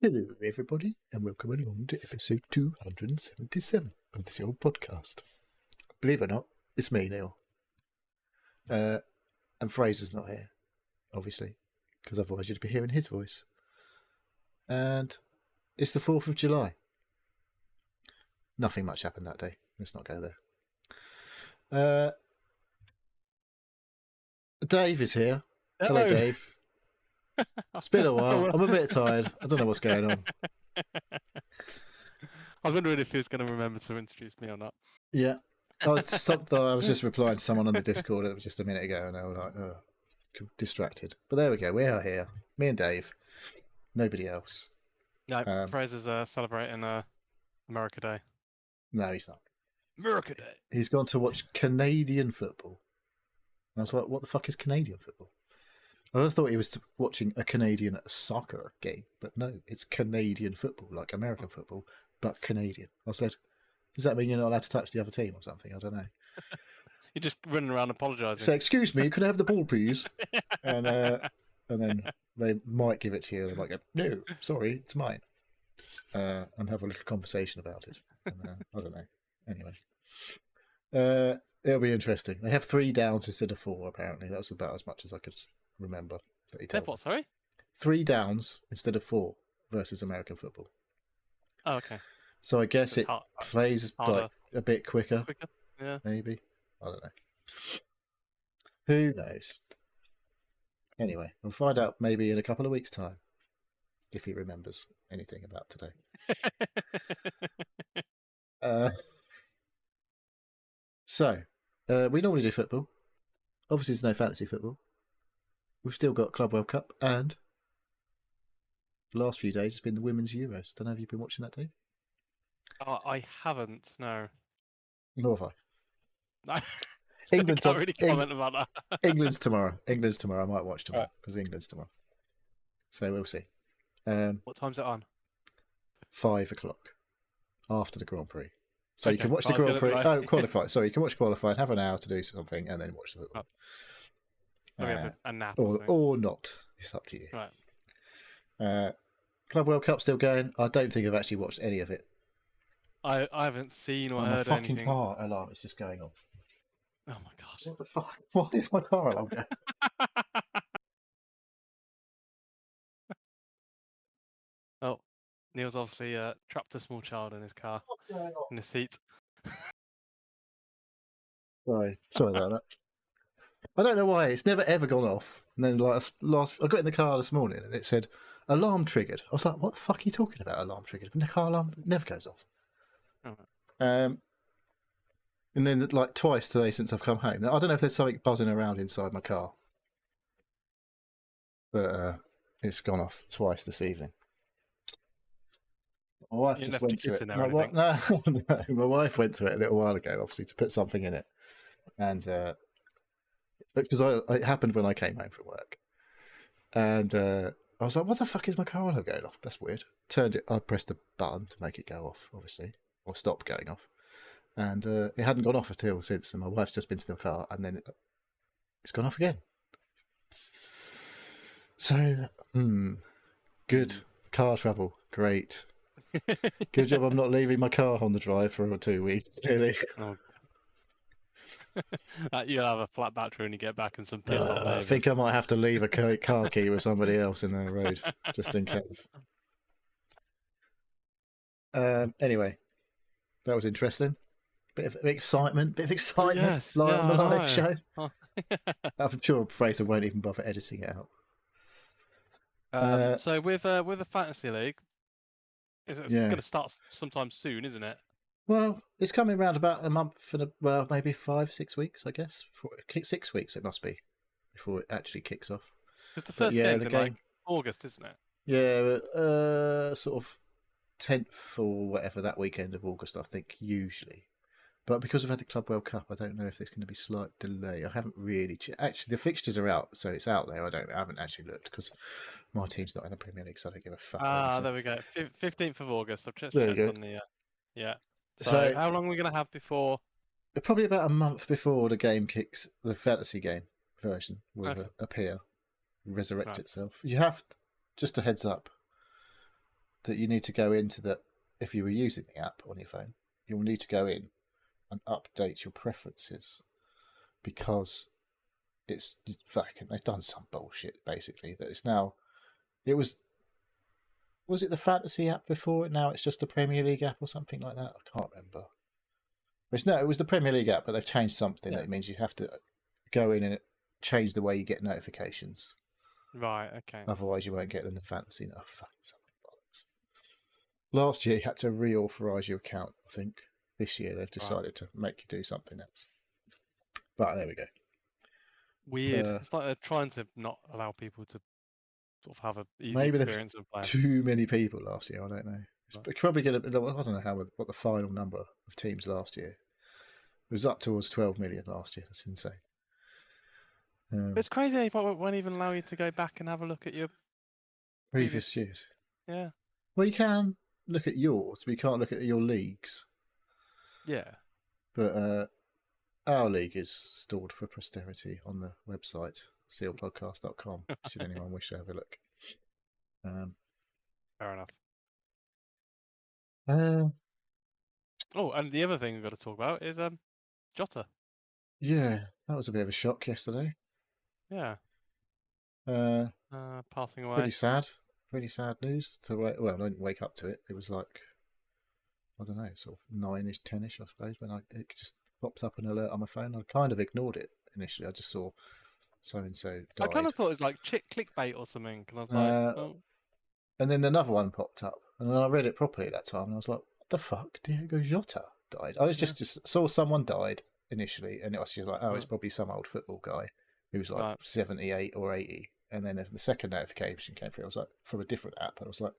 Hello, everybody, and welcome along to episode 277 of this old podcast. Believe it or not, it's me, Neil. And Fraser's not here, obviously, because otherwise you'd be hearing his voice. And it's the 4th of July. Nothing much happened that day. Let's not go there. Dave is here. Hello, Dave. It's been a while. I'm a bit tired. I don't know what's going on. I was wondering if he was going to remember to introduce me or not. Yeah. I was just replying to someone on the Discord. It was just a minute ago, and I was like, oh, distracted. But there we go. We are here. Me and Dave. Nobody else. No, Fraser's celebrating America Day. No, he's not. America Day. He's gone to watch Canadian football. And I was like, what the fuck is Canadian football? I always thought he was watching a Canadian soccer game, but no, it's Canadian football, like American football, but Canadian. I said, does that mean you're not allowed to touch the other team or something? I don't know. You're just running around apologising. So, excuse me, could I have the ball, please? And then they might give it to you. They might go, no, sorry, it's mine. And have a little conversation about it. And, I don't know. Anyway. It'll be interesting. They have 3 downs instead of 4, apparently. That's about as much as I could remember that he told me. What, sorry? 3 downs instead of 4 versus American football. Oh, okay. So I guess it plays like a bit quicker. Yeah. Maybe. I don't know. Who knows? Anyway, we'll find out maybe in a couple of weeks' time if he remembers anything about today. So, we normally do football. Obviously, there's no fantasy football. We've still got Club World Cup, and the last few days has been the Women's Euros. Don't know if you've been watching that, Dave? Oh, I haven't, no. Nor have No. I. England's can't really comment about that. England's tomorrow. England's tomorrow. I might watch tomorrow because England's tomorrow. So we'll see. What time's it on? 5 o'clock after the Grand Prix. So you can watch the I'll Grand get Prix. it right. Oh, qualified. Sorry, you can watch qualified, have an hour to do something, and then watch the football. A nap or something. Or not. It's up to you. Right. Club World Cup still going. I don't think I've actually watched any of it. I haven't seen or My heard fucking anything. car alarm is just going off. Oh my god. What the fuck? Why is my car alarm going? Oh, Neil's obviously trapped a small child in his car, in the seat. Sorry about that. I don't know why it's never ever gone off. And then I got in the car this morning and it said alarm triggered. I was like, what the fuck are you talking about? Alarm triggered? And the car alarm never goes off. Oh. And then like twice today since I've come home. I don't know if there's something buzzing around inside my car, but it's gone off twice this evening. My wife just went to it. No, my wife went to it a little while ago, obviously, to put something in it, and because it happened when I came home from work, and I was like, "What the fuck is my car alarm going off? That's weird." I pressed the button to make it go off, obviously, or stop going off, and it hadn't gone off until since. And my wife's just been to the car, and then it's gone off again. So, good car trouble, great. Good job I'm not leaving my car on the drive for 2 weeks, really. Oh. You'll have a flat battery when you get back and some piss off. I think I might have to leave a car key with somebody else in the road, just in case. Anyway, that was interesting. Bit of excitement. Yes, on the live show. Oh. I'm sure Fraser won't even bother editing it out. So with the fantasy league, it's going to start sometime soon, isn't it? Well, it's coming around about a month and maybe 5-6 weeks, I guess. 6 weeks it must be before it actually kicks off. Because the first game's in like August, isn't it? Yeah, sort of 10th or whatever that weekend of August, I think, usually. But because I've had the Club World Cup, I don't know if there's going to be a slight delay. I haven't really actually, the fixtures are out, so it's out there. I haven't actually looked because my team's not in the Premier League, so I don't give a fuck. There we go. 15th of August. I've checked there you go. on the yeah. So how long are we going to have before? Probably about a month before the game kicks. The fantasy game version will appear, resurrect itself. You have to, just a heads up. that you need to go into that. If you were using the app on your phone, you'll need to go in and update your preferences because it's fucking. They've done some bullshit basically that it's now. It was it the fantasy app before? Now it's just the Premier League app or something like that. I can't remember. It was the Premier League app, but they've changed something that means you have to go in and change the way you get notifications. Right. Okay. Otherwise, you won't get them in fantasy. No, fucking bollocks. Last year, you had to reauthorize your account. I think this year they've decided to make you do something else. But there we go. Weird. It's like they're trying to not allow people to sort of have a easy maybe experience of playing. Too many people last year. I don't know. It's probably going to. I don't know what the final number of teams last year. It was up towards 12 million last year. That's insane. It's crazy they won't even allow you to go back and have a look at your previous years. Yeah. Well, you can look at yours, but you can't look at your leagues. Yeah. But our league is stored for posterity on the website, sealpodcast.com, should anyone wish to have a look. Fair enough. Oh, and the other thing we've got to talk about is Jota. Yeah, that was a bit of a shock yesterday. Yeah. Passing away. Pretty sad news to wake. Well, I didn't wake up to it. It was like, I don't know, sort of 9ish, 10ish, I suppose, when it just popped up an alert on my phone. I kind of ignored it initially. I just saw so and so died. I kind of thought it was like clickbait or something, and I was like, oh. And then another one popped up, and then I read it properly at that time, and I was like, what the fuck? Diego Jota died. I was just saw someone died initially, and it was just like, oh, it's probably some old football guy who's like 78 or 80. And then the second notification came through. I was like, from a different app, and I was like,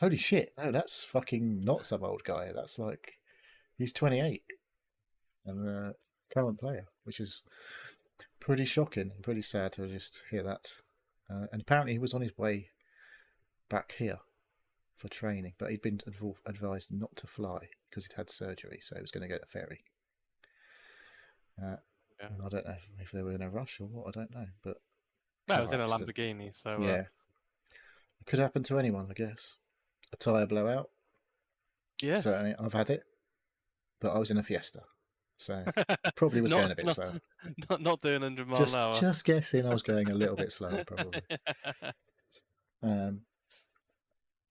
holy shit, no, that's fucking not some old guy. That's like, he's 28 and current player, which is pretty shocking and pretty sad to just hear that. And apparently he was on his way back here for training, but he'd been advised not to fly because he'd had surgery, so he was going to get a ferry. And I don't know if they were in a rush or what, I don't know, but it was in a Lamborghini, so yeah, it could happen to anyone, I guess. A tyre blowout. Yeah, certainly, I've had it, but I was in a Fiesta, so probably was going a bit slow. Not doing 100 miles an hour. Just guessing, I was going a little bit slower, probably.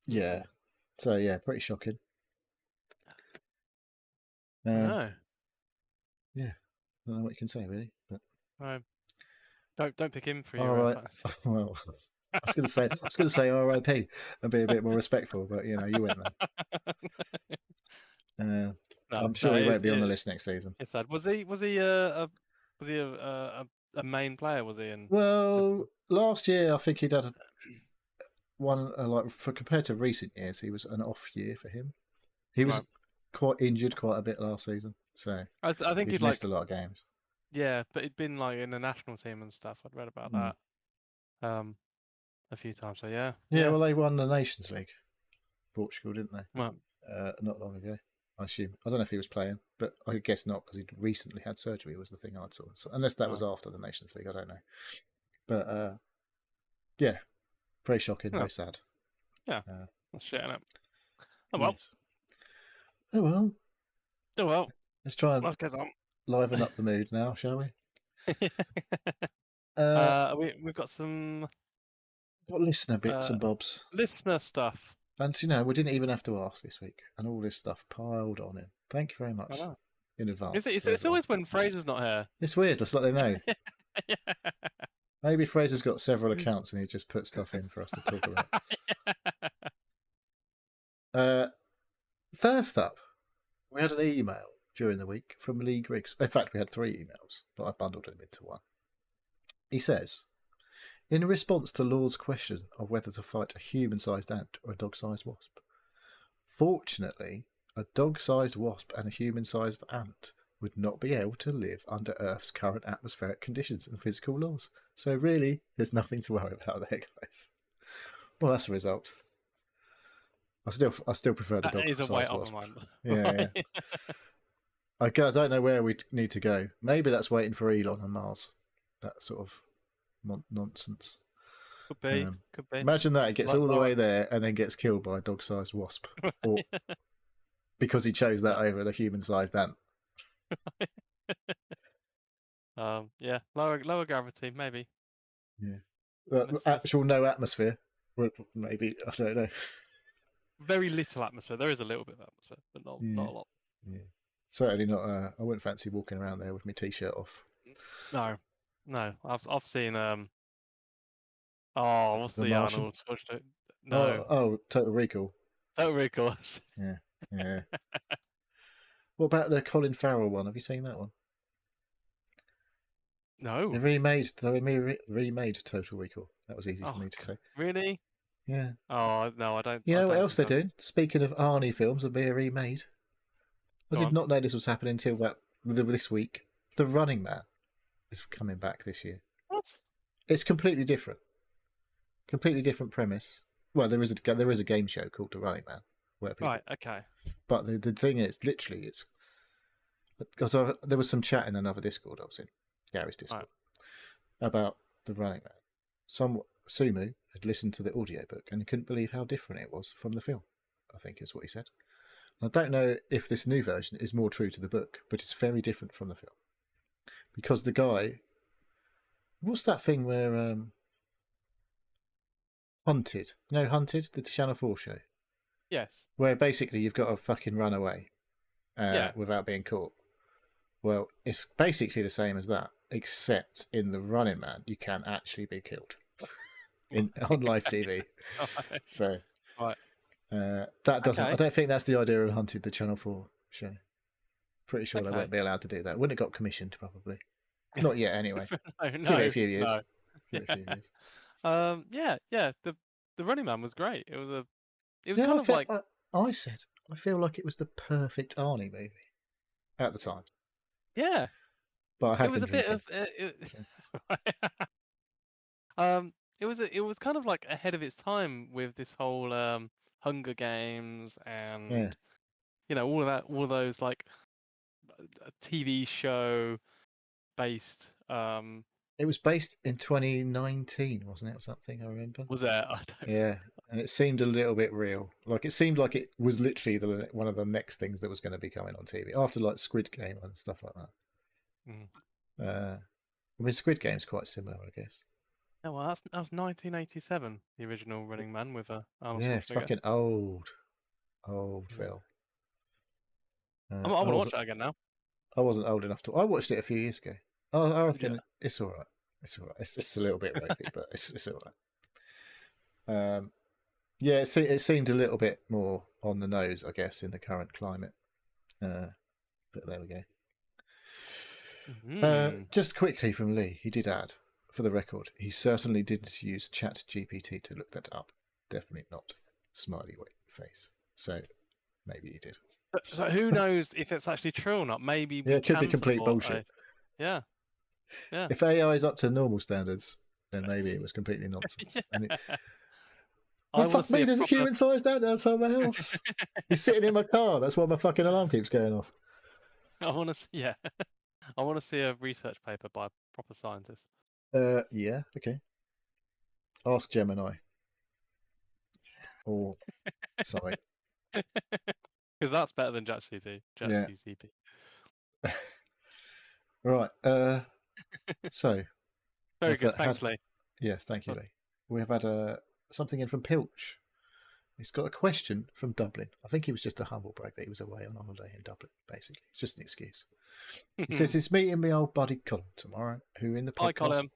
Yeah. So yeah, pretty shocking. No. Yeah, I don't know what you can say really, but don't pick him for your right. Well, I was going to say R.I.P. and be a bit more respectful, but you went there. I'm sure he won't be on the list next season. It's sad. Was he a main player? Was he? Well, last year I think he'd had one compared to recent years, he was an off year for him. He was quite injured quite a bit last season, so I think he'd missed a lot of games. Yeah, but he'd been like in the national team and stuff. I'd read about that a few times. So yeah. Well, they won the Nations League, Portugal, didn't they? Well, not long ago, I assume. I don't know if he was playing, but I guess not because he'd recently had surgery. Was the thing I saw. So, unless that was after the Nations League, I don't know. But yeah, very shocking, very sad. Yeah, that's shit, innit? Oh well. Yes. Oh well. Let's try and liven up the mood now, shall we? We've got some listener bits and bobs. Listener stuff. And we didn't even have to ask this week, and all this stuff piled on in. Thank you very much in advance. It's always when Fraser's not here. It's weird. Just let them know. Maybe Fraser's got several accounts and he just put stuff in for us to talk about. First up, we had an email during the week from Lee Griggs. In fact, we had 3 emails, but I bundled them into one. He says, in response to Lord's question of whether to fight a human-sized ant or a dog-sized wasp, fortunately, a dog-sized wasp and a human-sized ant would not be able to live under Earth's current atmospheric conditions and physical laws. So really, there's nothing to worry about there, guys. Well, that's the result. I still prefer the dog-sized wasp. Yeah. I don't know where we need to go. Maybe that's waiting for Elon and Mars. That sort of nonsense. Could be. Could be. Imagine that it gets Like, all the way there and then gets killed by a dog-sized wasp, or because he chose that over the human-sized ant. Yeah, lower gravity, maybe. Yeah. Actual no atmosphere. Well, maybe, I don't know. Very little atmosphere. There is a little bit of atmosphere, but not a lot. Yeah. Certainly not. I wouldn't fancy walking around there with my t-shirt off. No. I've seen oh, what's The the Martian? Arnold Schwarzenegger? No. Oh, Total Recall. Total Recall. Yeah. What about the Colin Farrell one? Have you seen that one? No. They remade Total Recall. That was easy for me to say. Really? Yeah. Oh no, I don't. You know what else they're doing? Speaking of Arnie films and being remade, I did not know this was happening until this week. The Running Man is coming back this year. What? It's completely different. Completely different premise. Well, there is a game show called The Running Man where people. Right. Okay. But the thing is, literally, it's because there was some chat in another Discord I was in, Gary's Discord, about The Running Man. Sumu had listened to the audiobook and he couldn't believe how different it was from the film, I think is what he said. And I don't know if this new version is more true to the book, but it's very different from the film. Because the guy... What's that thing where... Hunted. You know Hunted? The Channel 4 show? Yes. Where basically you've got to fucking run away without being caught. Well, it's basically the same as that, except in The Running Man, you can actually be killed on live TV. So, that doesn't. I don't think that's the idea of Hunted, the Channel 4 show. Pretty sure they won't be allowed to do that. Wouldn't it got commissioned probably? Not yet, anyway. Give it a few years. No. Give it a few years. Yeah. The Running Man was great. It was kind of like I feel like it was the perfect Arnie movie at the time. Yeah. But I had it was a bit of it was kind of like ahead of its time with this whole Hunger Games and all of those like TV show based It was based in 2019, wasn't it, or something? I remember. Was that? Yeah, and it seemed a little bit real. Like it seemed like it was literally one of the next things that was going to be coming on TV after like Squid Game and stuff like that. I mean, Squid Game's quite similar, I guess. Yeah, well, that was 1987, the original Running Man with Arnold It's fucking old film. I want to watch it again now. I wasn't old enough to. I watched it a few years ago. I reckon it's all right. It's all right. It's a little bit ropey, but it's all right. Yeah, it seemed a little bit more on the nose, I guess, in the current climate. But there we go. Just quickly from Lee, he did add, for the record, he certainly didn't use ChatGPT to look that up. Definitely not. Smiley face. So maybe he did. So who knows if it's actually true or not? Maybe it could be complete bullshit. Yeah. If AI is up to normal standards, then maybe it was completely nonsense. Fuck me, there's a human-sized ant outside my house. He's sitting in my car. That's why my fucking alarm keeps going off. I want to see, I want to see a research paper by a proper scientist. Yeah, okay. Ask Gemini. Or, sorry. Because that's better than ChatGPT. Right. So. Very good. Thanks, Lee. Yes, thank you, Lee. We've had something in from Pilch. He's got a question from Dublin. I think he was just a humble brag that he was away on holiday in Dublin, basically. It's just an excuse. He says he's meeting my old buddy Colin tomorrow, who in the podcast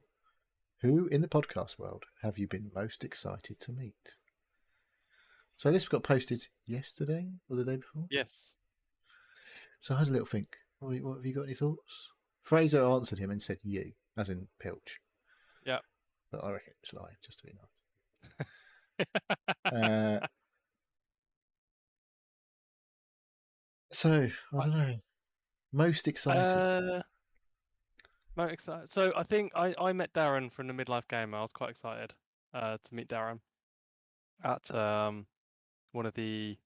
world have you been most excited to meet? So this got posted yesterday or the day before? Yes. So I had a little think. What have you got any thoughts? Fraser answered him and said you, as in Pilch. Yeah. But I reckon it's lying, just to be nice. So, I don't know. Most excited? Most excited. So I think I met Darren from the Midlife Gamer. I was quite excited to meet Darren at one of the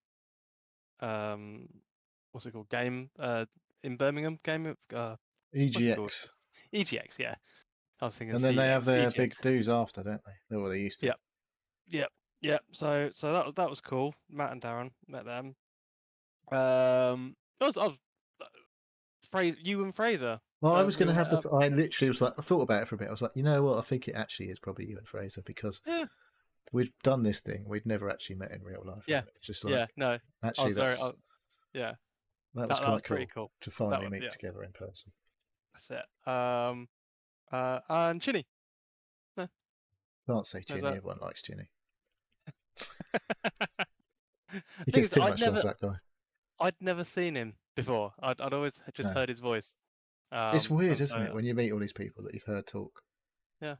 what's it called? Game in Birmingham. Game of EGX. EGX, yeah. I was thinking. And then they have their Siege big Inc. dues after, don't they? They're what they used to. Yep. So that was cool. Matt and Darren met them. I was you and Fraser. Well, I was going to have this. I literally was like, I thought about it for a bit. I was like, you know what? I think it actually is probably you and Fraser because we've done this thing. We'd never actually met in real life. Yeah. It's just like, no. Actually, that was quite pretty cool to finally meet together in person. That's it. And Chinny. No. Can't say Chinny. Everyone likes Chinny. He gets too much love, that guy. I'd never seen him before. I'd always just heard his voice. It's weird, isn't it, when you meet all these people that you've heard talk? Yeah.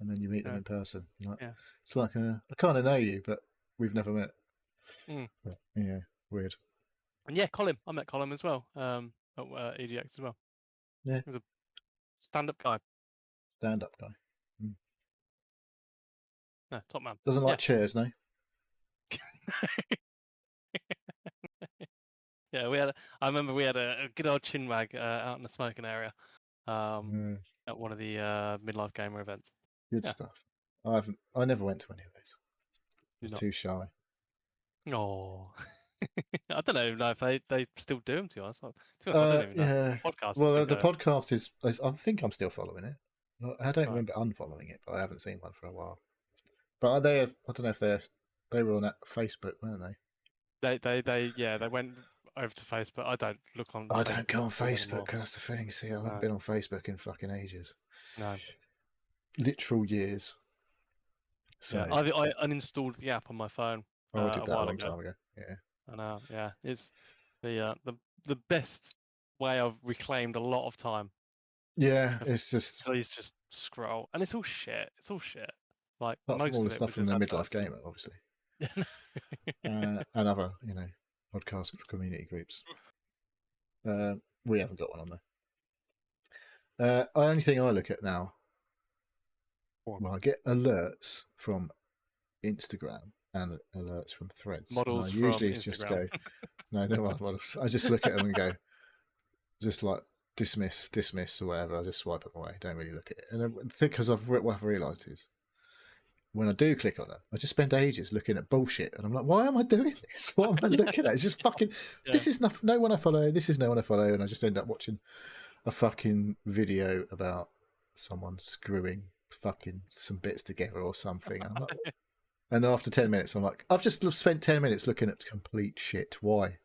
And then you meet them in person. Like, it's like, I kind of know you, but we've never met. But, yeah, weird. And yeah, Colin. I met Colin as well. At EGX as well. Yeah. He was a stand-up guy. Stand-up guy. No, top man. Doesn't like chairs, no? Yeah, I remember we had a good old chinwag out in the smoking area at one of the midlife gamer events. Good stuff. I never went to any of those. I was too shy. Oh, I don't know if they still do them. To be honest, I don't even know. Podcast. Well, the podcast is. I think I'm still following it. I don't remember unfollowing it, but I haven't seen one for a while. But I don't know if they were on Facebook, weren't they? They went over to Facebook. I don't look on. I don't go on Facebook. That's the thing. See, I haven't been on Facebook in fucking ages. No. Literal years. So I uninstalled the app on my phone. I did that a long time ago. Yeah. I know. Yeah, it's the best way I've reclaimed a lot of time. Yeah, it's just. Please just scroll, and it's all shit. Like apart from all the stuff from the midlife gamer, obviously. And other, podcast community groups. We haven't got one on there. The only thing I look at now, I get alerts from Instagram and alerts from Threads. Models and I usually from just go, no models. I just look at them and go, just like dismiss or whatever. I just swipe them away. Don't really look at it. And I think because what I've realised is, when I do click on them, I just spend ages looking at bullshit, and I'm like, why am I doing this? What am I looking at? It's just fucking. This is no one I follow. This is no one I follow, and I just end up watching a fucking video about someone screwing fucking some bits together or something. And I'm like, and after 10 minutes, I'm like, I've just spent 10 minutes looking at complete shit. Why?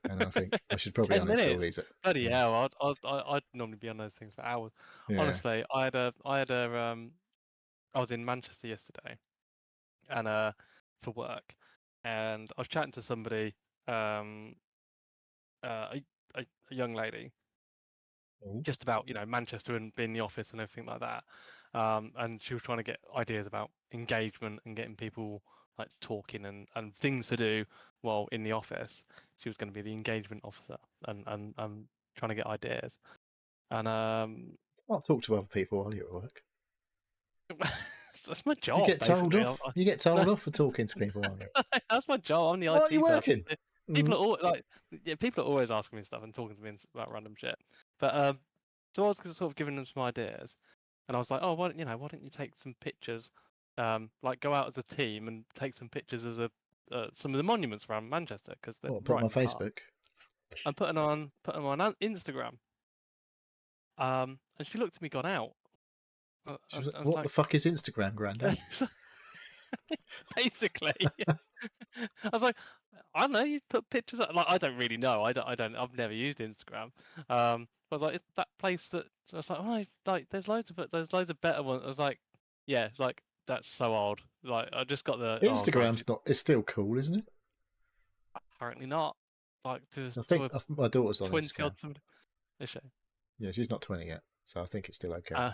And I think I should probably uninstall these. Bloody hell! I'd normally be on those things for hours. Yeah. Honestly, I was in Manchester yesterday, and for work, and I was chatting to somebody, a young lady, just about Manchester and being in the office and everything like that, and she was trying to get ideas about engagement and getting people like talking and things to do while in the office. She was going to be the engagement officer, and trying to get ideas, and I'll talk to other people while you're at work. That's my job. You get told off. You get told off for talking to people, aren't you? That's my job. I'm the IT are you working? People are always asking me stuff and talking to me about random shit. But so I was sort of giving them some ideas, and I was like, oh, why don't you take some pictures, like go out as a team and take some pictures as some of the monuments around Manchester because they're put them on Facebook. And put them on Instagram. And she looked at me, gone out. What the fuck is Instagram, Grandad? Basically, I was like, I don't know. You put pictures up. Like, I don't really know. I've never used Instagram. I was like, it's that place that. I was like, oh, like there's loads of better ones. I was like, yeah, like that's so old. Like I just got the Instagram's not. It's still cool, isn't it? Apparently not. Like I think my daughter's on 20 odd somebody. Is she? Yeah, she's not 20 yet, so I think it's still okay.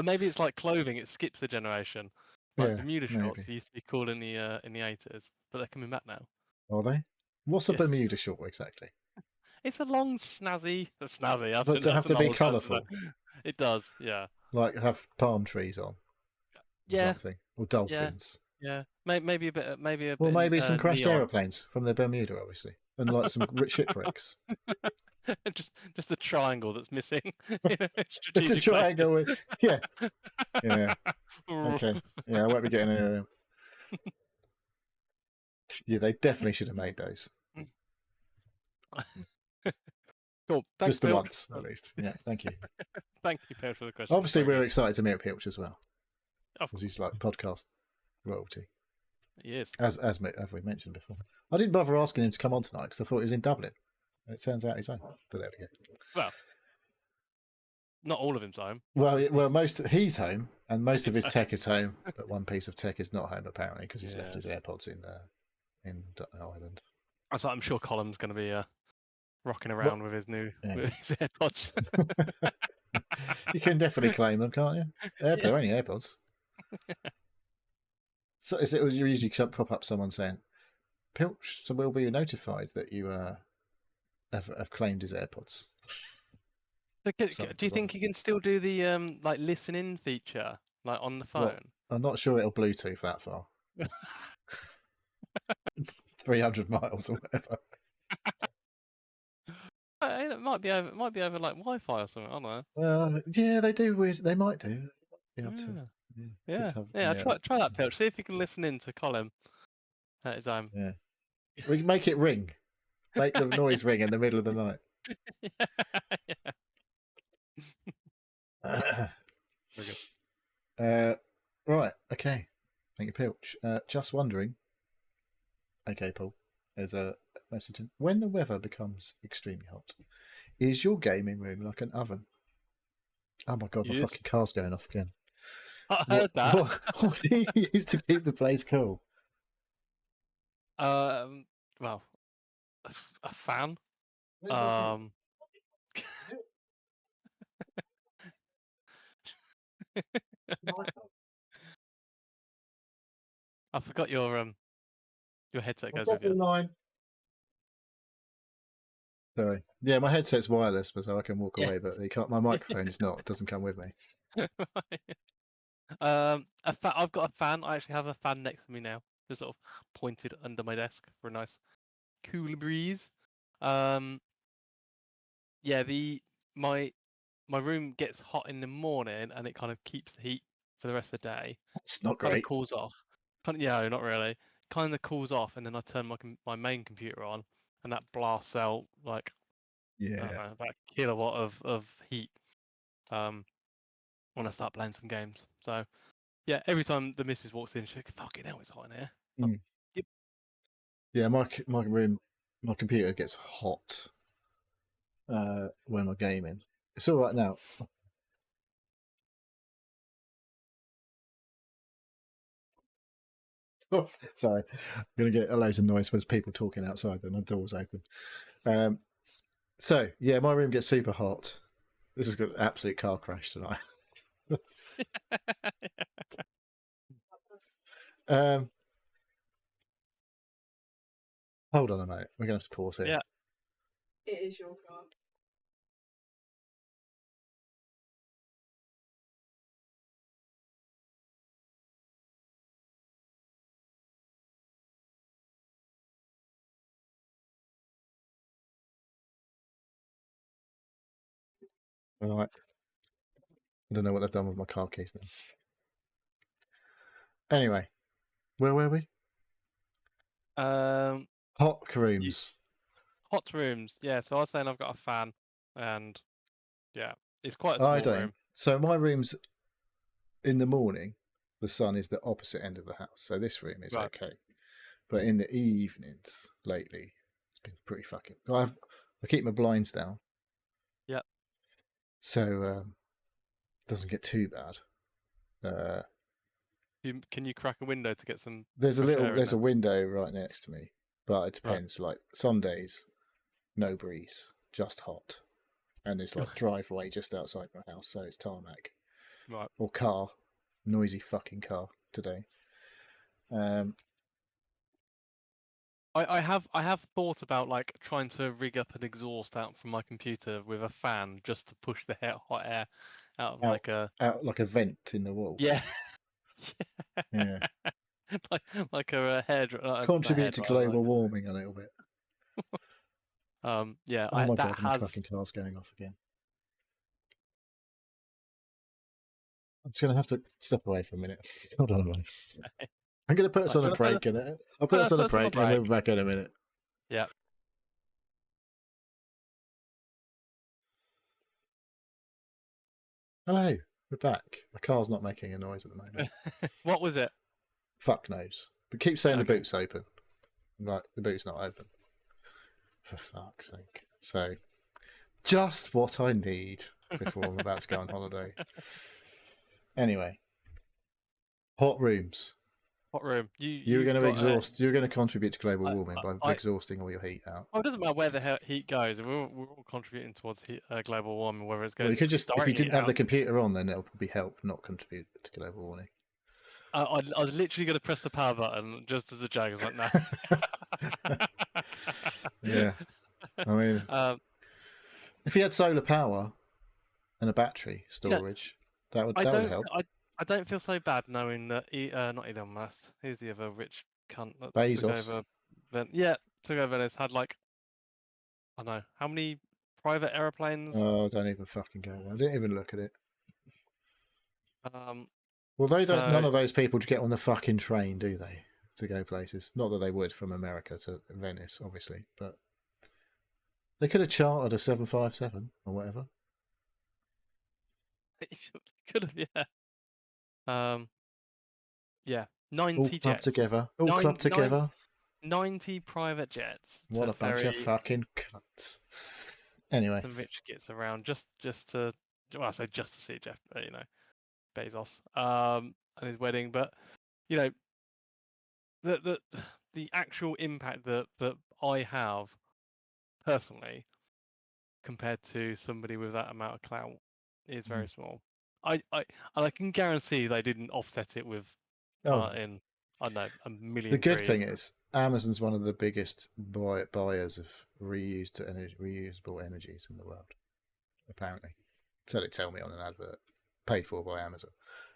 Maybe it's like clothing; it skips a generation. Like Bermuda shorts used to be cool in the 80s, but they're coming back now. Are they? What's a Bermuda short exactly? It's a long snazzy. Does it have to be colourful? It does, yeah. Like have palm trees on. Yeah. Something. Or dolphins. Yeah, maybe a bit, maybe a Well, bit. maybe some crashed Neon. aeroplanes from the Bermuda, obviously, and like some shipwrecks. just the triangle that's missing. It's a Strategic triangle. places. Yeah, yeah. Okay, yeah, I won't be getting any of them. Yeah, they definitely should have made those. Cool. Thanks, Just the Pilch. once, at least. Yeah, thank you. Thank you, Pilch, for the question. Obviously, we're excited to meet Pilch as well, Of because he's like podcast royalty, Yes. as we mentioned before. I didn't bother asking him to come on tonight because I thought he was in Dublin, and it turns out he's home. But there we go. Well, not all of him's home. Well, he's home, and most of his tech is home, but one piece of tech is not home apparently because he's left his AirPods in Ireland. So I'm sure Colum's going to be rocking around with his with his AirPods. You can definitely claim them, can't you? They're only AirPods. So you usually pop up someone saying, "Pilch, so we'll be notified that you have claimed his AirPods." Do you think you can still do the like listen in feature like on the phone? Well, I'm not sure it'll Bluetooth that far. It's 300 miles or whatever. It might be over like Wi-Fi or something. I don't know. Well, yeah, they do. They might do. Yeah. Try that, Pilch. See if you can listen in to Colin at his home. Yeah. We can make it ring. Make the noise ring in the middle of the night. Very good. Right. Okay. Thank you, Pilch. Just wondering. Okay, Paul. There's a message in. When the weather becomes extremely hot, is your gaming room like an oven? Oh my god, my fucking car's going off again. I heard that. What do you use to keep the place cool? Well, a fan. I forgot your headset goes with you. Sorry. Yeah, my headset's wireless, so I can walk away, but my microphone is not. It doesn't come with me. I've got a fan. I actually have a fan next to me now, just sort of pointed under my desk for a nice cool breeze. My room gets hot in the morning, and it kind of keeps the heat for the rest of the day. It's not Kind great. of cools off. Yeah, not really. Kind of cools off, and then I turn my main computer on, and that blasts out like about a kilowatt of heat. When I start playing some games. So yeah, every time the missus walks in, she's like, "Fucking hell, it's hot in here." Yep. Yeah, my room, my computer gets hot when I'm gaming. It's all right now. Sorry, I'm gonna get loads of noise. There's people talking outside, and the door's open. So yeah, my room gets super hot. This has got an absolute car crash tonight. Hold on a minute. We're gonna have to pause here. Yeah. It is your car. All right. I don't know what they've done with my car keys now. Anyway, where were we? Hot rooms. Hot rooms. Yeah. So I was saying I've got a fan, and yeah, it's quite a small room. So my room's in the morning. The sun is the opposite end of the house, so this room is okay. But in the evenings lately, it's been pretty fucking. I keep my blinds down. Yep. So it doesn't get too bad. Can you crack a window to get some? There's a window right next to me, but it depends. Like some days, no breeze, just hot, and there's like driveway just outside my house, so it's tarmac. Right. Or car, noisy fucking car today. I have thought about like trying to rig up an exhaust out from my computer with a fan just to push the hot air out of out like a vent in the wall. Yeah. Yeah. like a hair. Contribute to global warming a little bit. Yeah. Oh my that god, my fucking car's going off again. I'm just going to have to step away for a minute. Hold on a minute. I'm going to put us on a break in it. I'll put us on a break and we'll be back in a minute. Yeah. Hello, we're back. My car's not making a noise at the moment. What was it? Fuck knows. But keep saying the boot's open. I'm like, the boot's not open. For fuck's sake. So, just what I need before I'm about to go on holiday. Anyway, hot rooms. Hot room. You're going to exhaust. You're going to contribute to global warming by exhausting all your heat out. Well, it doesn't matter where the heat goes. We're all contributing towards global warming, whether it goes. Well, you could just, if you didn't have the computer on, then it'll probably help not contribute to global warming. I was literally going to press the power button just as a joke. I was like, no. Yeah. I mean, if you had solar power and a battery storage, that would help. I don't feel so bad knowing that not Elon Musk. Who's the other rich cunt that Bezos. took over? Took over and has had like, I don't know how many private airplanes. Oh, don't even fucking go there. I didn't even look at it. Well, none of those people get on the fucking train, do they? To go places. Not that they would from America to Venice, obviously, but they could have chartered a 757 or whatever. Could have, yeah. Yeah, 90 all jets. clubbed together. All clubbed together. 90 private jets. What a bunch of fucking cunts. Anyway. Some rich gets around just to, well, I say just to see Jeff, Bezos, and his wedding, but the actual impact that I have personally compared to somebody with that amount of clout is very small. I can guarantee they didn't offset it with in I don't know a million. The good thing is Amazon's one of the biggest buyers of reusable energies in the world. Apparently, so they tell me on an advert paid for by Amazon.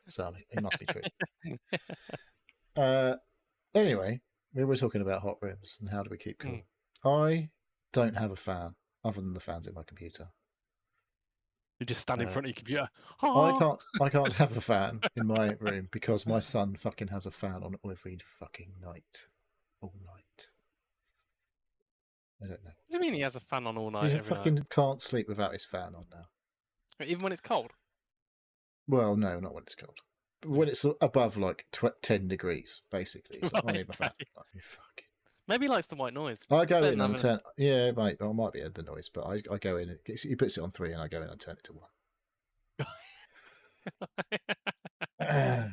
So it must be true. Anyway, we were talking about hot rooms and how do we keep cool. I don't have a fan other than the fans in my computer. You just stand in front of your computer. I can't have a fan in my room because my son fucking has a fan on every fucking night. All night. I don't know. What do you mean he has a fan on all night? He fucking can't sleep without his fan on now. Even when it's cold? Well, no, not when it's cold. But when it's above like 10 degrees, basically. It's like, I need my fan. Like, fuck. Maybe he likes the white noise. I go in and turn. Yeah, mate. I might be the noise, but I go in. He puts it on 3, and I go in and turn it to 1.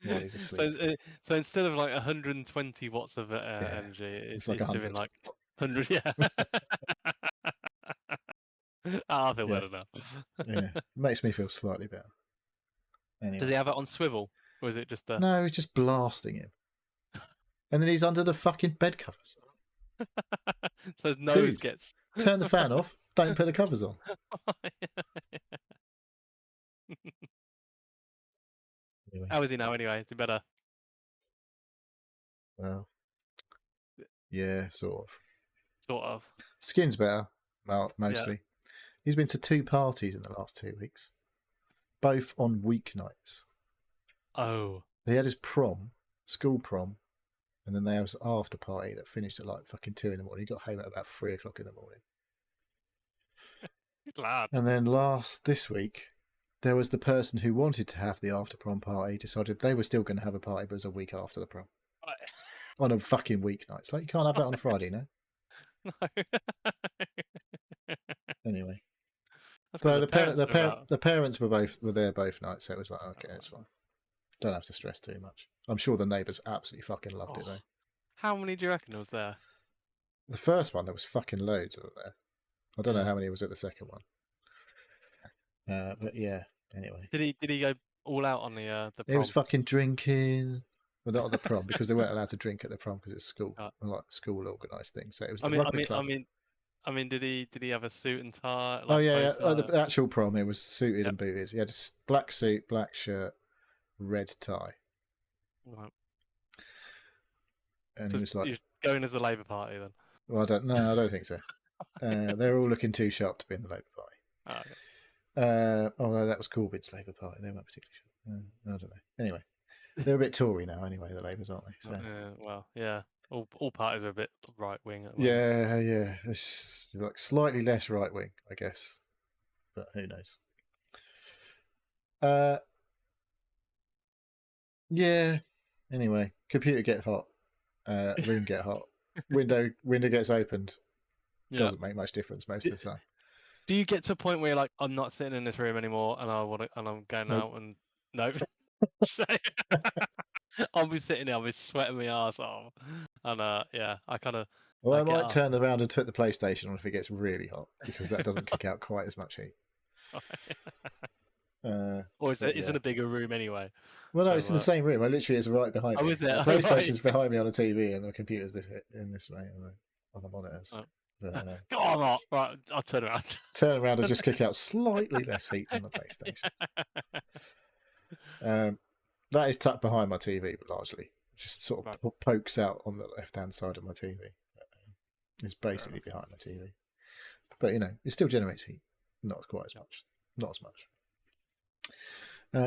While he's asleep. So instead of like 120 watts of energy, it's like doing like 100. Yeah. I feel better now. Yeah, it makes me feel slightly better. Anyway. Does he have it on swivel, or is it just? No, he's just blasting him. And then he's under the fucking bed covers. So his nose gets... Turn the fan off. Don't put the covers on. Anyway. How is he now anyway? Is he better? Well, yeah, sort of. Sort of. Skin's better, mostly. Yeah. He's been to 2 parties in the last 2 weeks. Both on weeknights. Oh. He had his school prom. And then there was an after party that finished at like fucking 2 in the morning. He got home at about 3 o'clock in the morning. Good lad. And then this week, there was the person who wanted to have the after prom party decided they were still going to have a party, but it was a week after the prom. Right. On a fucking weeknight. It's like you can't have that on a Friday, no? No. Anyway. So the parents were there both nights, so it was like, okay, it's fine. Don't have to stress too much. I'm sure the neighbours absolutely fucking loved it though. How many do you reckon was there? The first one, there was fucking loads of it there. I don't know how many was at the second one. But yeah, anyway. Did he go all out on the prom? He was fucking drinking. Well, not at the prom because they weren't allowed to drink at the prom because it's school, like school organised thing. So it was the rugby club. I mean, did he have a suit and tie? Like, the actual prom, it was suited and booted. He had a black suit, black shirt, red tie. Right. And So he was like, you're going as the Labour Party then? well, I don't think so. They're all looking too sharp to be in the Labour Party. Oh, okay. Although that was Corbytt's Labour Party. They weren't particularly sharp. I don't know. Anyway, they're a bit Tory now anyway, the Labours, aren't they? So. Well, yeah. All parties are a bit right-wing at the moment. Yeah. It's like slightly less right-wing, I guess. But who knows? Yeah. Anyway, computer get hot. Room get hot. Window gets opened. Doesn't make much difference most of the time. Do you get to a point where you're like, I'm not sitting in this room anymore, and I'm going out and no? I'll be sitting there, I'll be sweating my ass off, and yeah, I kind of. Well, I might turn around and put the PlayStation on if it gets really hot, because that doesn't kick out quite as much heat. Or is it in a bigger room ananyway? Well, no, it's in the same room. It's right behind me. Is it? The PlayStation's behind me on a TV, and the computer's in this way on the monitors. Oh. But, go on, right, I'll turn around. Turn around and just kick out slightly less heat than the PlayStation. That is tucked behind my TV, but largely it just sort of pokes out on the left-hand side of my TV. It's basically behind my TV, but it still generates heat. Not quite as much. Not as much.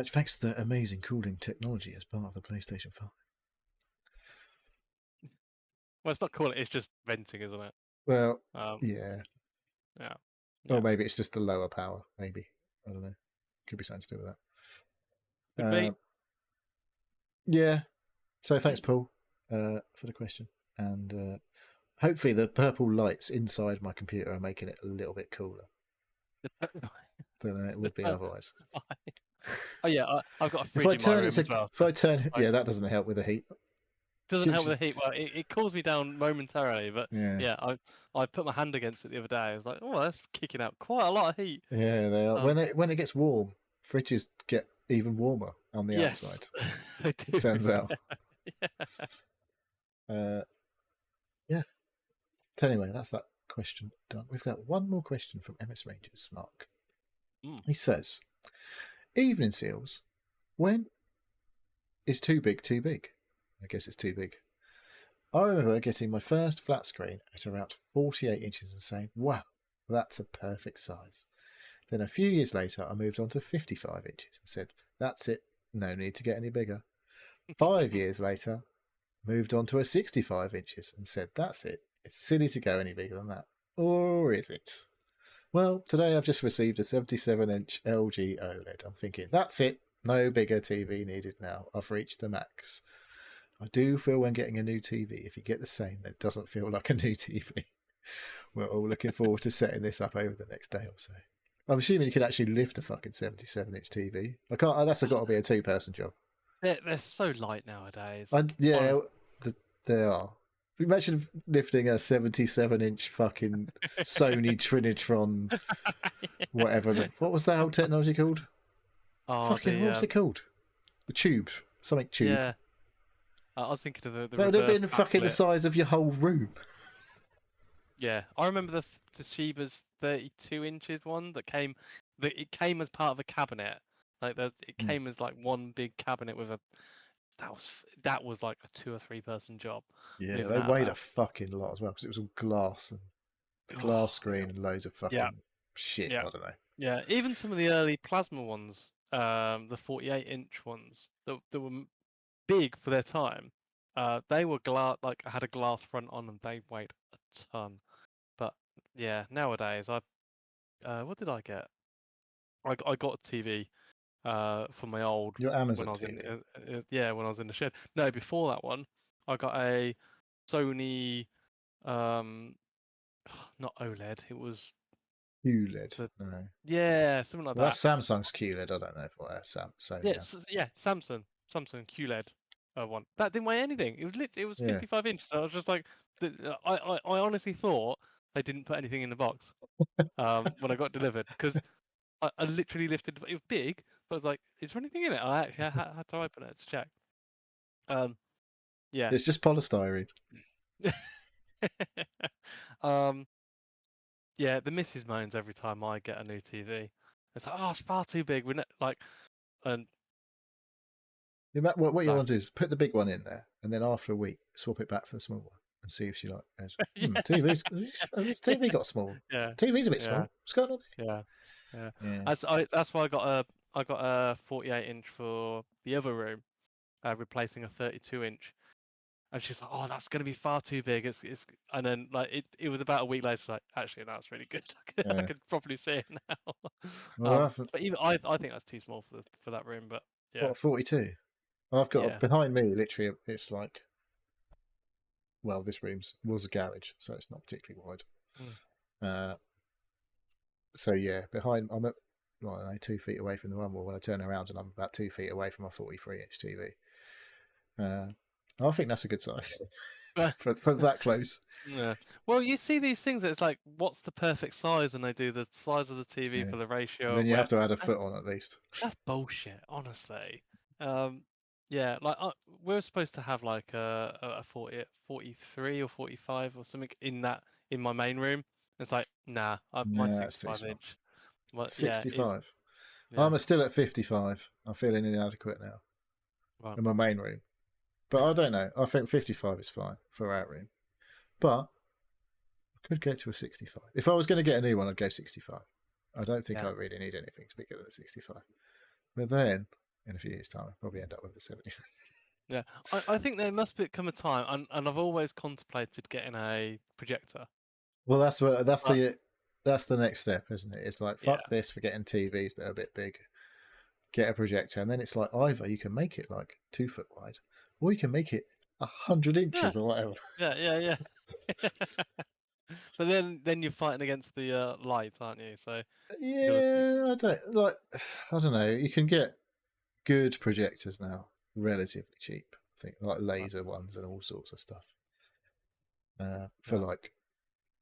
Thanks to the amazing cooling technology as part of the PlayStation 5. Well, it's not cooling; it's just venting, isn't it? Well, yeah. Yeah. Or maybe it's just the lower power. Maybe, I don't know. Could be something to do with that. Could be. Yeah. So thanks, Paul, for the question, and hopefully the purple lights inside my computer are making it a little bit cooler than it would be otherwise. Oh yeah, I've got a fridge in my room as well. If I turn, yeah, that doesn't help with the heat. Doesn't help with the heat. Well, it cools me down momentarily, but yeah, I put my hand against it the other day. I was like, oh, that's kicking out quite a lot of heat. Yeah, they are. When it gets warm, fridges get even warmer on the outside. They do. It turns out. Yeah. So anyway, that's that question done. We've got one more question from MS Rangers, Mark. He says, "Evening Seals, when is too big too big?" I guess it's too big. I remember getting my first flat screen at around 48 inches and saying, wow, that's a perfect size. Then a few years later, I moved on to 55 inches and said, that's it, no need to get any bigger. 5 years later, moved on to a 65 inches and said, that's it, it's silly to go any bigger than that. Or is it? Well, today I've just received a 77-inch LG OLED. I'm thinking, that's it, no bigger TV needed now. I've reached the max. I do feel when getting a new TV, if you get the same, that doesn't feel like a new TV. We're all looking forward to setting this up over the next day or so. I'm assuming you can actually lift a fucking 77-inch TV. I can't. That's got to be a two-person job. They're so light nowadays. Yeah, they are. Imagine lifting a 77-inch fucking Sony Trinitron, whatever. What was that old technology called? Oh, what was it called? The tube. Something tube. Yeah. I was thinking of the that would have been fucking the size of your whole room. Yeah, I remember the Toshiba's 32 inches one that came. It came as part of a cabinet. Like it came as like one big cabinet with a. That was like a 2 or 3 person job. Yeah, they weighed a fucking lot as well because it was all glass and glass screen and loads of fucking shit. Yeah. I don't know. Yeah, even some of the early plasma ones, the 48-inch ones that were big for their time, they were glass, had a glass front on and they weighed a ton. But yeah, nowadays what did I get? I got a TV for my old your Amazon when I was TV. when I was in the shed. No, before that one, I got a Sony, not OLED. It was QLED. No. Yeah, something like that. That's Samsung's QLED. I don't know if Sony. Yeah, Samsung QLED one. That didn't weigh anything. It was 55 inches. So I was just like, I honestly thought they didn't put anything in the box when I got delivered because I literally lifted. It was big, but I was like, is there anything in it? I actually had to open it to check. Yeah, it's just polystyrene. Yeah, the missus moans every time I get a new TV. It's like, oh, it's far too big. We're not, like, and what you want to do is put the big one in there and then after a week, swap it back for the small one and see if she like goes, TV's has TV got small? Yeah. TV's a bit small. What's going on? Yeah. Yeah. That's why I got a 48-inch for the other room, replacing a 32-inch. And she's like, "Oh, that's going to be far too big." It's and then like it was about a week later. Like, actually, no, it's really good. I could probably see it now. Well, but even I think that's too small for that room. But yeah, what, 42? I've got behind me. Literally, it's like, well, this was a garage, so it's not particularly wide. So yeah, behind I'm at, well, I don't know, 2 feet away from the one wall. When I turn around, and I'm about 2 feet away from my 43-inch TV. I think that's a good size for that close. Yeah. Well, you see these things. It's like, what's the perfect size? And they do the size of the TV for the ratio. Then you have to add a foot on at least. That's bullshit, honestly. Yeah, like we're supposed to have like a 43 or 45 or something in my main room. It's like, nah, my 65-inch. 65. I'm still at 55. I'm feeling inadequate now in my main room. But I don't know. I think 55 is fine for our room. But I could get to a 65. If I was going to get a new one, I'd go 65. I don't think I really need anything to be bigger than 65. But then, in a few years' time, I'll probably end up with the 70s. Yeah, I think there must come a time, and I've always contemplated getting a projector. Well, that's the next step, isn't it? It's like, fuck this for getting TVs that are a bit big. Get a projector, and then it's like, either you can make it like 2 foot wide, or you can make it 100 inches or whatever. Yeah. But then you're fighting against the light, aren't you? So yeah, I don't know. You can get good projectors now, relatively cheap. I think like laser ones and all sorts of stuff. For like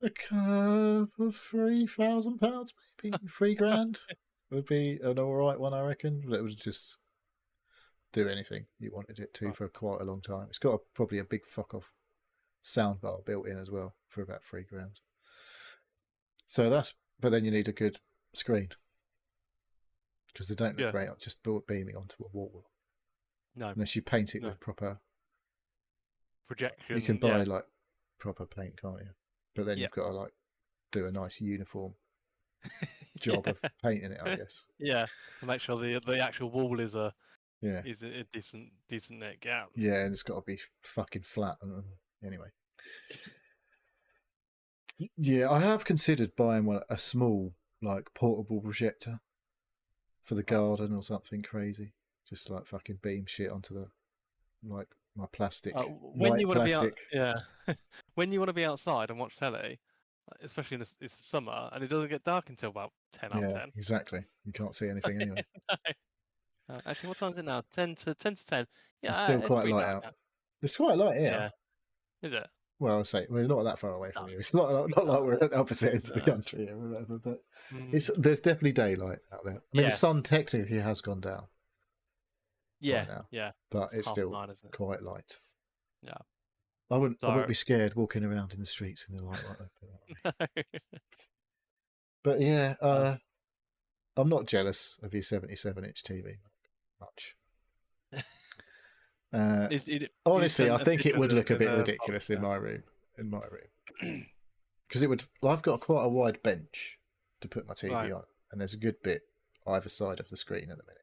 a couple of £3,000, maybe £3,000 would be an alright one, I reckon. That would just do anything you wanted it to for quite a long time. It's got probably a big fuck off soundbar built in as well for about £3,000. So but then you need a good screen because they don't look great just beaming onto a wall. No, unless you paint it with proper projection. You can buy like proper paint, can't you? But then you've got to like do a nice uniform job of painting it, I guess. Yeah, to make sure the actual wall is a decent net gap. Yeah, and it's got to be fucking flat. Anyway. Yeah, I have considered buying a small, like, portable projector for the garden or something crazy. Just like fucking beam shit onto the, like, my plastic. When you want plastic. To be when you want to be outside and watch telly, especially it's the summer and it doesn't get dark until about 10 after 10. Exactly. You can't see anything anyway. No. Actually, what time is it now? 10 to 10. Yeah, it's still quite light out. It's quite light here. Yeah. Is it? Well, I'll say we're not that far away from you. It's not like we're at the opposite ends of the country or whatever, but there's definitely daylight out there. I mean, the sun technically has gone down. Yeah, now, yeah. But it's still quite light. Yeah. I wouldn't be scared walking around in the streets in the light like that. No. But yeah, I'm not jealous of your 77-inch TV much. Honestly, I think it would look a bit ridiculous in my room. Because I've got quite a wide bench to put my TV on, and there's a good bit either side of the screen at the minute.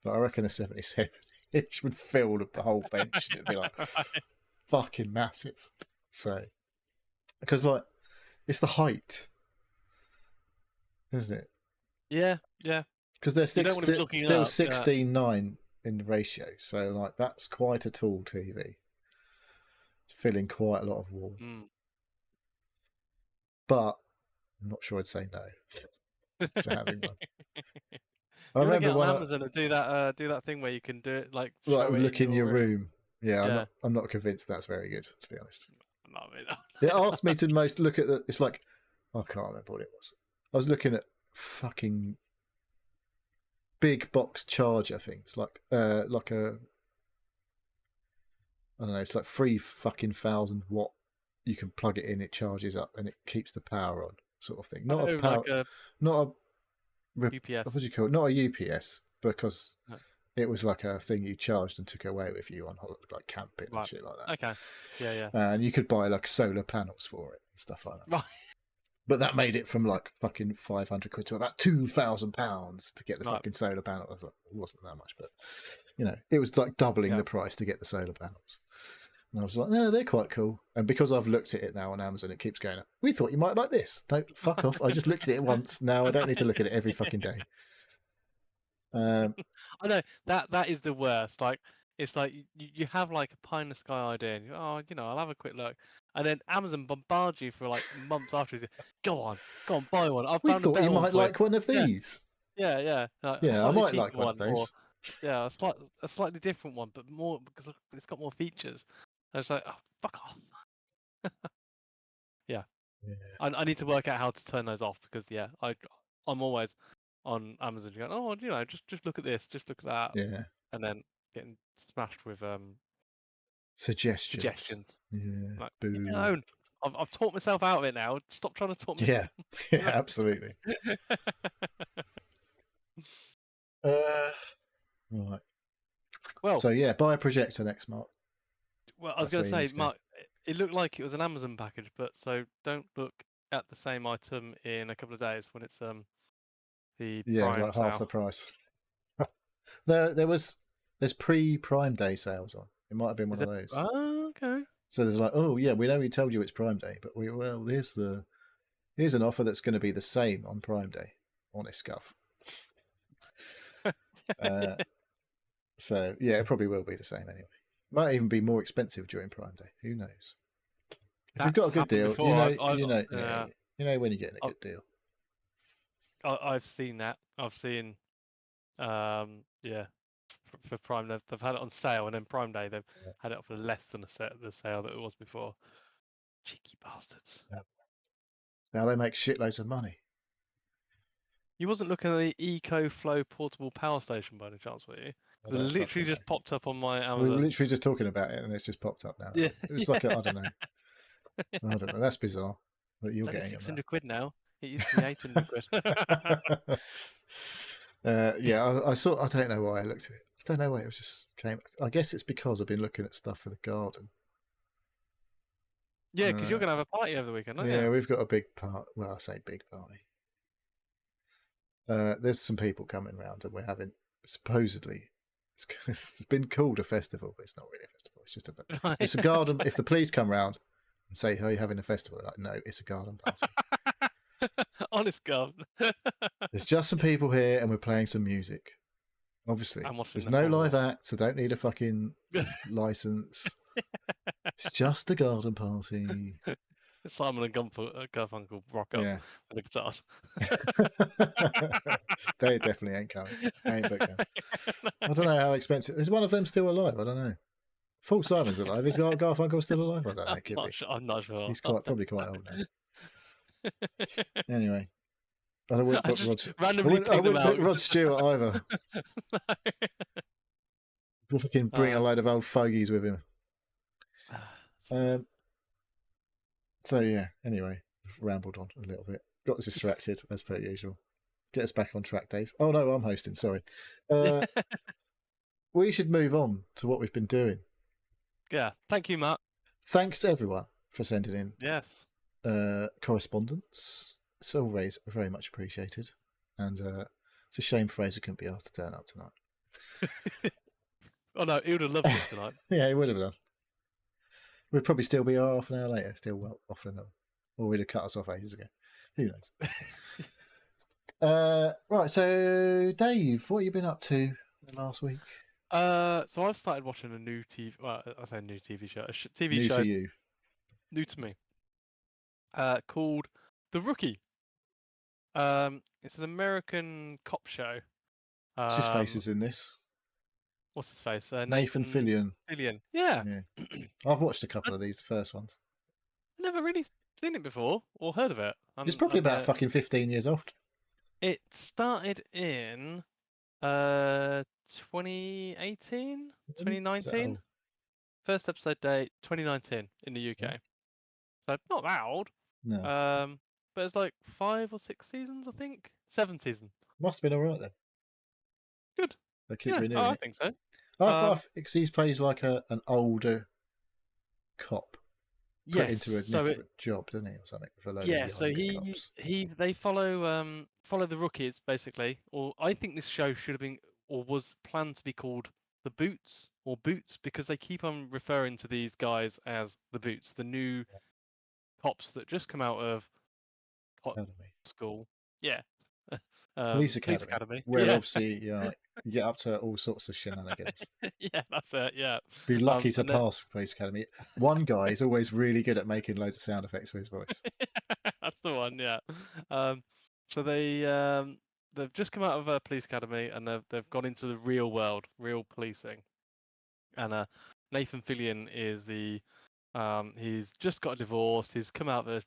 But I reckon a 77-inch would fill the whole bench. It'd be like fucking massive. So, because like it's the height, isn't it? Yeah. Because they're still 16:9 in the ratio, so like that's quite a tall TV. It's filling quite a lot of wall. But I'm not sure I'd say no to having one. I remember when Amazon to do that thing where you can do it like look in your room. Yeah, I'm not convinced that's very good, to be honest. It asked me to look at it's like I can't remember what it was. I was looking at fucking big box charger things, like a I don't know, it's like 3,000 watt. You can plug it in, it charges up, and it keeps the power on, sort of thing. Not a power, not a UPS. What do you call it? Not a UPS, because It was like a thing you charged and took away with you on like camping and shit like that. Okay. Yeah. And you could buy like solar panels for it and stuff like that. Right. But that made it from like fucking 500 quid to about £2,000 to get the fucking solar panel. I was like, it wasn't that much, but it was like doubling the price to get the solar panels. And I was like, no, they're quite cool. And because I've looked at it now on Amazon, it keeps going, we thought you might like this. Don't fuck off. I just looked at it once. Now I don't need to look at it every fucking day. I know that is the worst. Like, it's like you have like a pie in the sky idea, and I'll have a quick look, and then Amazon bombards you for like months after. Go on, buy one. We thought you might like one of these. Yeah. I might like one of those. A slightly different one, but more because it's got more features. And it's like, oh, fuck off. Yeah. I need to work out how to turn those off because I'm always on Amazon going, just look at this, just look at that. Yeah. And then getting smashed with suggestions. Yeah. Like, boo. I've taught myself out of it now. Stop trying to talk me. Yeah. Yeah, absolutely. Right. Well, so yeah, buy a projector next, Mark. Well, I was going to say, Mark, it looked like it was an Amazon package, but so don't look at the same item in a couple of days when it's the Prime like sale. half the price. There's pre-Prime Day sales on. It might have been one of those. Oh, okay. So there's like, oh yeah, we know we told you it's Prime Day, but here's an offer that's going to be the same on Prime Day. Honest Gov. So yeah, it probably will be the same anyway. Might even be more expensive during Prime Day. Who knows? If you've got a good deal, you know when you're getting a good deal. I've seen that. I've seen, for Prime, they've had it on sale, and then Prime Day they've had it for less than the sale that it was before. Cheeky bastards. Yeah. Now they make shitloads of money. You wasn't looking at the EcoFlow portable power station by any chance, were you? It literally just popped up on my Amazon. We were literally just talking about it, and it's just popped up now. Yeah. It's like I don't know. I don't know. That's bizarre. But you're getting 600 quid now. It used to be 800 quid. I saw. I don't know why I looked at it. I don't know why it was just came. I guess it's because I've been looking at stuff for the garden. Yeah, because you're going to have a party over the weekend, aren't you? Yeah, we've got a big party. Well, I say big party. There's some people coming round, and we're having supposedly. It's been called a festival, but it's not really a festival. It's just it's a garden. If the police come round and say, "Are you having a festival?" Like, no, it's a garden party. Honest God. There's just some people here, and we're playing some music. Obviously, there's no live act, so don't need a fucking license. It's just a garden party. Simon and Garfunkel rock up with the guitars. They definitely ain't coming. Ain't booking. I don't know how expensive. Is one of them still alive? I don't know. Full Simon's alive. Is Garfunkel still alive? I don't know. I'm not sure. He's probably quite old now. Anyway, I wouldn't put Rod Stewart either. We'll fucking bring a load of old fogies with him. So yeah, anyway, rambled on a little bit. Got distracted as per usual. Get us back on track, Dave. Oh no, I'm hosting, sorry. We should move on to what we've been doing. Yeah, thank you, Matt. Thanks everyone for sending in correspondence. It's always very much appreciated. And it's a shame Fraser couldn't be asked to turn up tonight. Oh no, he would have loved it tonight. Yeah, he would have done. We'd probably still be half an hour later, still offering them. Or we'd have cut us off ages ago. Who knows? Right, so Dave, what have you been up to last week? So I've started watching a new TV. Well, I say new TV show. New for you. New to me. Called The Rookie. It's an American cop show. What's his face is in this? What's his face? Nathan Fillion. Yeah. I've watched a couple of these, the first ones. I've never really seen it before or heard of it. It's probably about fucking 15 years old. It started in 2018, 2019. First episode date 2019 in the UK. So not that old. No. But it's like 5 or 6 seasons, I think. 7 seasons. Must have been alright then. Good. They keep Yeah, renewing I it. think so. Because he plays like an older cop put Yes, into a different job, doesn't he, or something, for a load of so younger cops. they follow the rookies basically, or I think this show should have been or was planned to be called The Boots or Boots because they keep on referring to these guys as the Boots, the new cops that just come out of Academy. school. Yeah. Police Academy. Where Yeah. obviously you get up to all sorts of shenanigans. Yeah, that's it. Yeah. Be lucky to and then- pass for Police Academy. One guy is always really good at making loads of sound effects for his voice. That's the one. Yeah. So they've just come out of Police Academy and they've gone into the real world, real policing. And Nathan Fillion is he's just got a divorce. He's come out of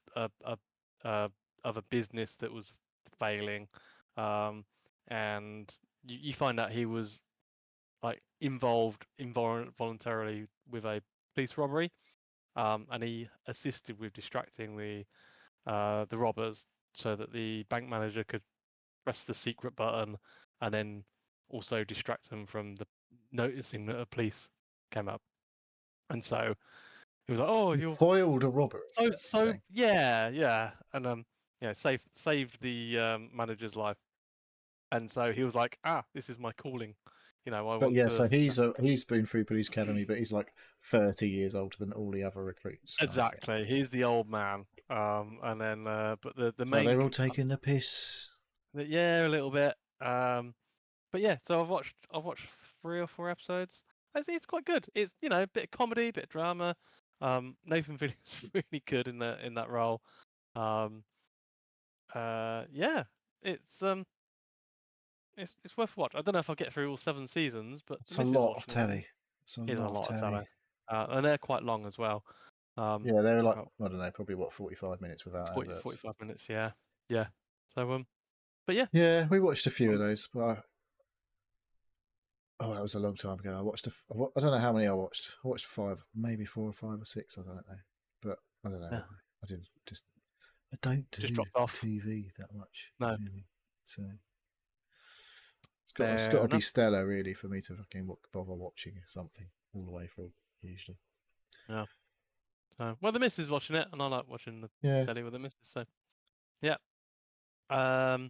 a business that was failing, and you find out he was like involved involuntarily with a police robbery, and he assisted with distracting the robbers so that the bank manager could press the secret button and then also distract them from noticing that a police came up. And so he was like, "Oh, You you're foiled a robbery. yeah," and saved the manager's life. And so he was like, "Ah, this is my calling." I But want yeah, to. so he's been through Police Academy, but he's like 30 years older than all the other recruits. Exactly, he's the old man. And then but the So main they're all taking the piss. yeah, a little bit. But yeah, so I've watched 3 or 4 episodes. It's quite good. It's a bit of comedy, a bit of drama. Nathan Fillion's really good in that role. Yeah, it's it's worth a watch. I don't know if I'll get through all 7 seasons, but It's the a missus lot of watching it. telly. It's a It is a lot lot of of telly. telly, and they're quite long as well. Yeah, they're like, I don't know, probably 45 minutes without 40, adverts. 45 minutes. Yeah. So but yeah. Yeah, we watched a few of those, but that was a long time ago. I don't know how many I watched. I watched 5, maybe 4 or 5 or 6. I don't know, but I don't know. Yeah. I don't do Just dropped off. TV that much. No. Really. So it's got to be stellar, really, for me to fucking bother watching something all the way through. Usually. Yeah. So the missus is watching it, and I like watching the telly with the missus. So yeah. I'll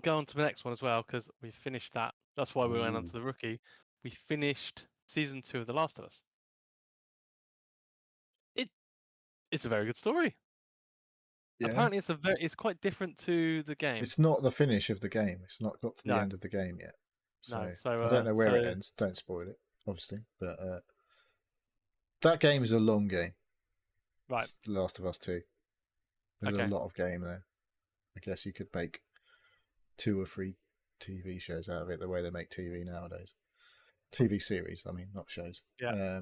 go on to the next one as well because we finished that. That's why we went on to the rookie. We finished season 2 of The Last of Us. It's a very good story. Yeah. Apparently, it's quite different to the game. It's not the finish of the game. It's not got to the end of the game yet. So I don't know where it ends. Don't spoil it, obviously. But that game is a long game. Right. It's The Last of Us 2. There's a lot of game there. I guess you could make 2 or 3 TV shows out of it the way they make TV nowadays. TV series, I mean, not shows. Yeah.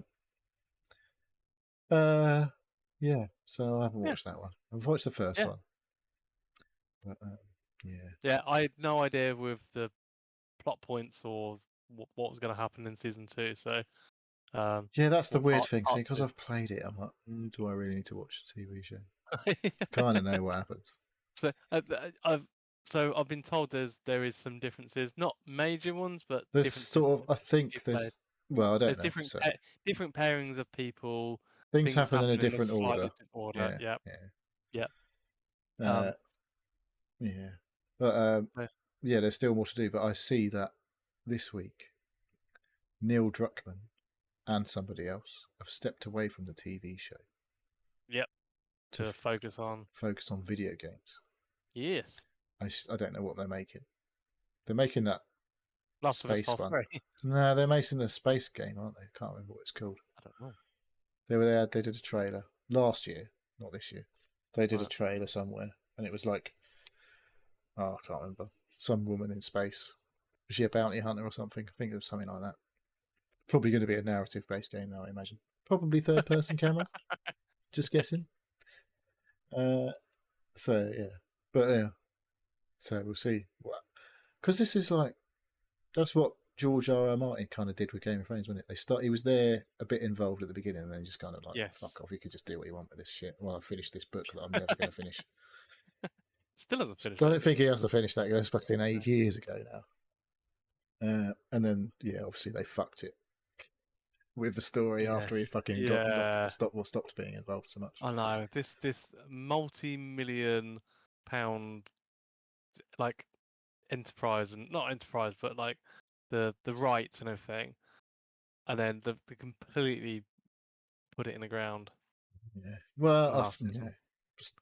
Yeah. So I haven't watched that one. I've watched the first one. But yeah. Yeah, I had no idea with the plot points or what was going to happen in season 2. So. Yeah, that's the weird thing. See, because I've played it, I'm like, do I really need to watch the TV show? Kind of know what happens. So I've been told there is some differences, not major ones, but there's sort of. I think there's. Well, I don't know. Different pairings of people. Things happen in a different order. Yeah. Yeah. But yeah, there's still more to do. But I see that this week, Neil Druckmann and somebody else have stepped away from the TV show. Yep. To focus on video games. Yes. I don't know what they're making. They're making that Last space of Us one. No, they're making a space game, aren't they? I can't remember what it's called. I don't know. They did a trailer last year, not this year. They did a trailer somewhere, and it was like, I can't remember. Some woman in space. Was she a bounty hunter or something? I think it was something like that. Probably going to be a narrative-based game, though, I imagine. Probably third-person camera. Just guessing. So yeah, but yeah. So we'll see. Because this is like, that's what George R.R. Martin kind of did with Game of Thrones, wasn't it? He was there a bit involved at the beginning, and then he just kind of like, fuck off, you could just do what you want with this shit. Well, I've finished this book that I'm never going to finish. Still hasn't finished. I don't think he has to finish that. It goes fucking 8 years ago And then obviously they fucked it with the story after he fucking stopped being involved so much. I know this multi-million pound like enterprise, and not enterprise, but like the rights and everything, and then they completely put it in the ground. Yeah. Well,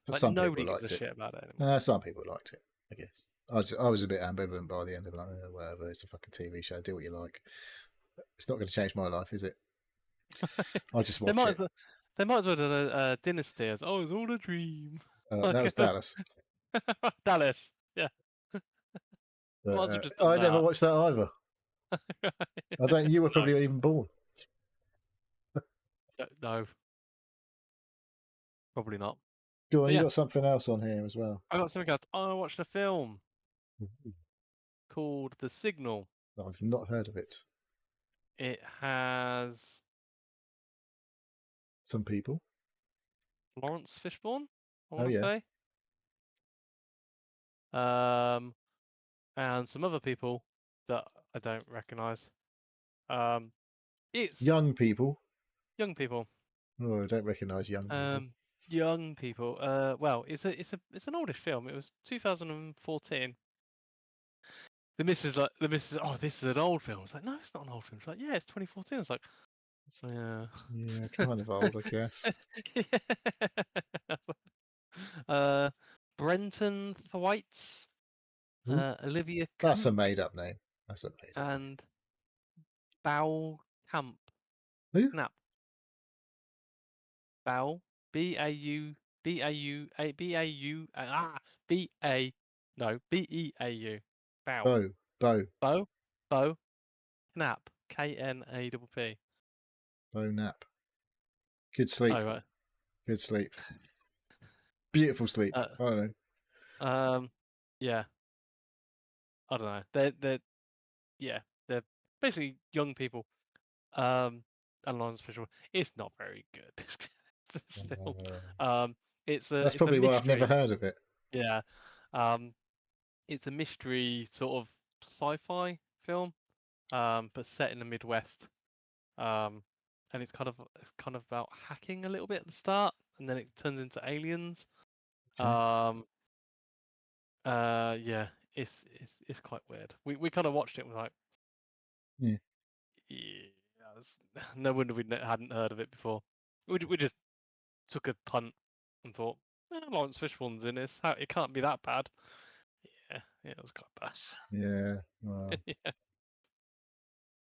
like some nobody people gives liked a it. shit about it anymore. Some people liked it, I guess. I was a bit ambivalent by the end of it. Like, whatever, it's a fucking TV show. Do what you like. It's not going to change my life, is it? I'll just watch it. They might as well do a Dynasty as, it's all a dream. That was Dallas. Dallas, yeah. But, I never watched that either. I don't. You were probably even born. No, probably not. Go on, you got something else on here as well. I got something else. I watched a film called The Signal. I've not heard of it. It has some people. Lawrence Fishburne, I want to say. And some other people that I don't recognise. It's young people. Young people. Oh, I don't recognise young people. Young people. Well, it's an oldish film. It was 2014. The missus, oh, this is an old film. It's like, no, it's not an old film. It's like, yeah, it's 2014. It's like, yeah. Yeah, kind of old, I guess. Brenton Thwaites, Olivia. That's a made-up name. And Bao Camp. Who? Knapp. Bao. B-A-U. B-E-A-U. Bao. Bo. Knapp. K-N-A-P-P. Bo Knapp. Good sleep. Oh, right. Good sleep. Beautiful sleep. I don't know. Yeah. I don't know. They're basically young people. And Lawrence Fishburne. It's not very good. This film. That's probably why I've never heard of it. Yeah. It's a mystery sort of sci-fi film, but set in the Midwest. And it's kind of about hacking a little bit at the start, and then it turns into aliens. Okay. Yeah, it's quite weird. We kind of watched it and we're like, yeah, no wonder we hadn't heard of it before. We just took a punt and thought, Lawrence Fishburne's in this. It can't be that bad. Yeah, it was quite bad. Yeah. Well, yeah.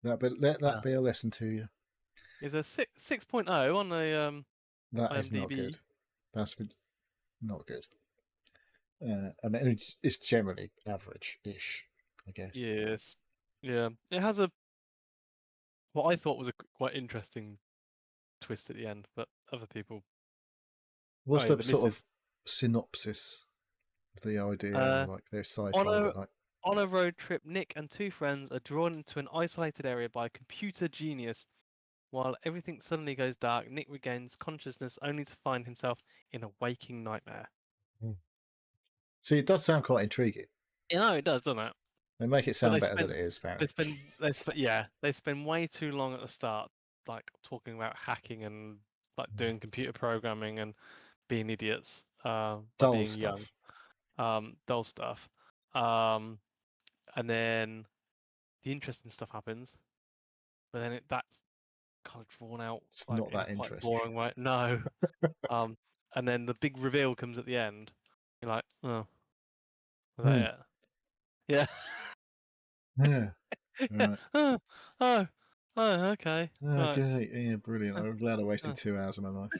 Let that be a lesson to you. It's a 6.0 on a That IMDb. Is not good. That's not good. I mean, it's generally average-ish, I guess. Yes. Yeah. It has what I thought was a quite interesting twist at the end, but other people. What's the sort of synopsis of the idea? Like they're sci-fi, but like. On a road trip, Nick and two friends are drawn into an isolated area by a computer genius. While everything suddenly goes dark, Nick regains consciousness only to find himself in a waking nightmare. See, it does sound quite intriguing. It does, doesn't it? They make it sound better than it is, apparently. They spend way too long at the start, like talking about hacking and like doing computer programming and being idiots, being stuff. Young, dull stuff. And then the interesting stuff happens, but then that's kind of drawn out. It's like, not that interesting. Boring way. No. And then the big reveal comes at the end. You're like, oh, was that it? Yeah. Yeah. Right. Oh, okay. Okay. Right. Yeah, brilliant. I'm glad I wasted 2 hours of my life.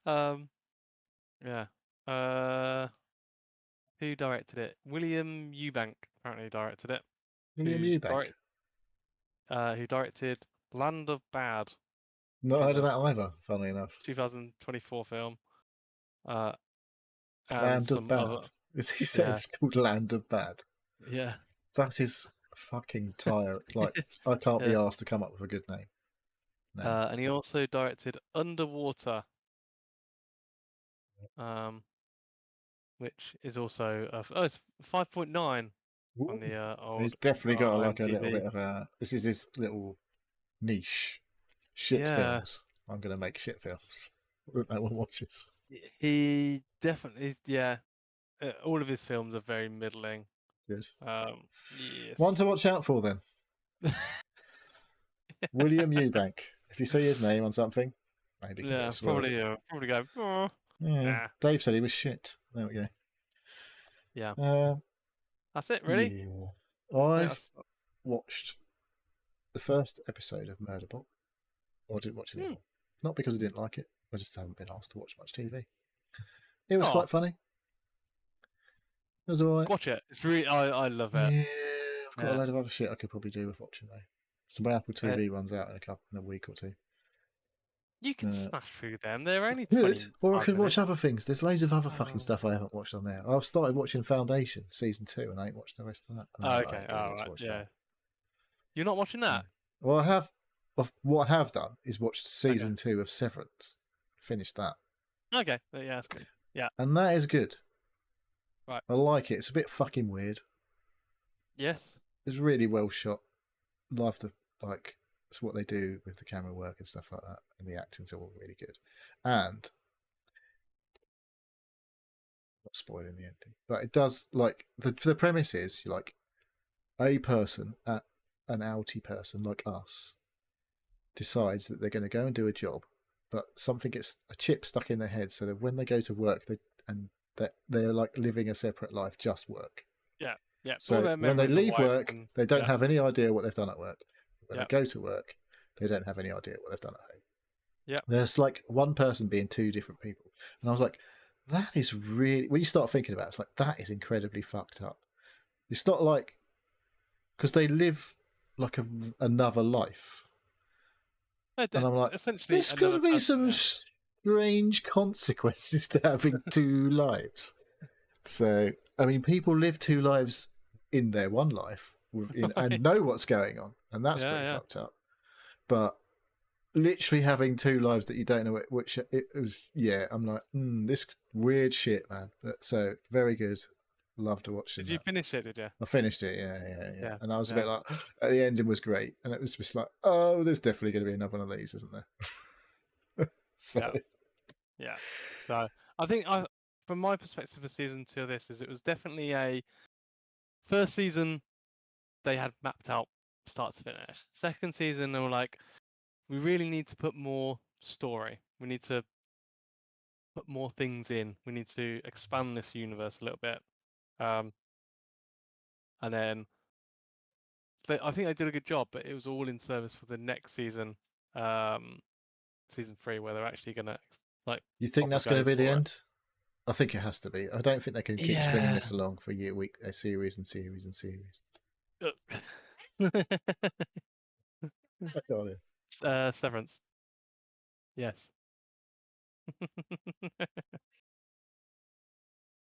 Yeah. Yeah. Who directed it? William Eubank apparently directed it. William Eubank. Who directed Land of Bad. Not heard of that either, funnily enough. 2024 film. Land of Bad. Is he saying it's called Land of Bad? Yeah. That is fucking tired. Like, I can't be asked to come up with a good name. No. And he also directed Underwater. Which is also it's 5.9 on the old. He's definitely got like a IMDb. little bit of a. This is his little niche. Shit films. I'm gonna make shit films that no one watches. He definitely, yeah. All of his films are very middling. Good. Yes. One to watch out for then. William Eubank. If you see his name on something, maybe give it a swirl. Probably go. Oh, Yeah. nah. Dave said he was shit. There we go. Yeah. That's it, really. Yeah. I've watched the first episode of Murderbot. Or I didn't watch it anymore. Not because I didn't like it. I just haven't been asked to watch much TV. It was quite funny. It was alright. Watch it. It's really. I love it. Yeah, I've got a load of other shit I could probably do with watching though. So my Apple TV runs out in a week or two. You can smash through them. They're only 20. Or I could minutes. watch other things. There's loads of other fucking stuff I haven't watched on there. I've started watching Foundation season 2, and I ain't watched the rest of that. Okay, alright, yeah. You're not watching that? Well, I have. What I have done is watched season 2 of Severance. Finished that. Okay, yeah, that's good. Yeah, and that is good. Right, I like it. It's a bit fucking weird. Yes, it's really well shot. Love the it's what they do with the camera work and stuff like that, and the acting's all really good. And not spoiling the ending, but it does the premise is like a person, an outie person like us, decides that they're going to go and do a job, but something gets a chip stuck in their head, so that when they go to work, they're like living a separate life, just work. Yeah. So when they leave work, they don't have any idea what they've done at work. When they go to work, they don't have any idea what they've done at home. Yeah. There's like one person being two different people. And I was like, that is really, when you start thinking about it, it's like, that is incredibly fucked up. It's not like, because they live like another life. And I'm like, there's going to be some strange consequences to having two lives. So, I mean, people live two lives in their one life and know what's going on. And that's pretty fucked up. But literally having two lives that you don't know which it was, I'm like, this weird shit, man. But, so, very good. Love to watch it. Did you finish it, did you? I finished it, yeah. And I was a bit like, the ending was great. And it was just like, oh, there's definitely going to be another one of these, isn't there? So. Yeah. So, I think from my perspective of season 2 of this, is it was definitely a first season they had mapped out start to finish. Second season, they were like, we really need to put more story. We need to put more things in. We need to expand this universe a little bit. And then I think they did a good job, but it was all in service for the next season, season 3, where they're actually going to You think that's going to be the end? I think it has to be. I don't think they can keep stringing this along for a series and series and series. Severance. Yes.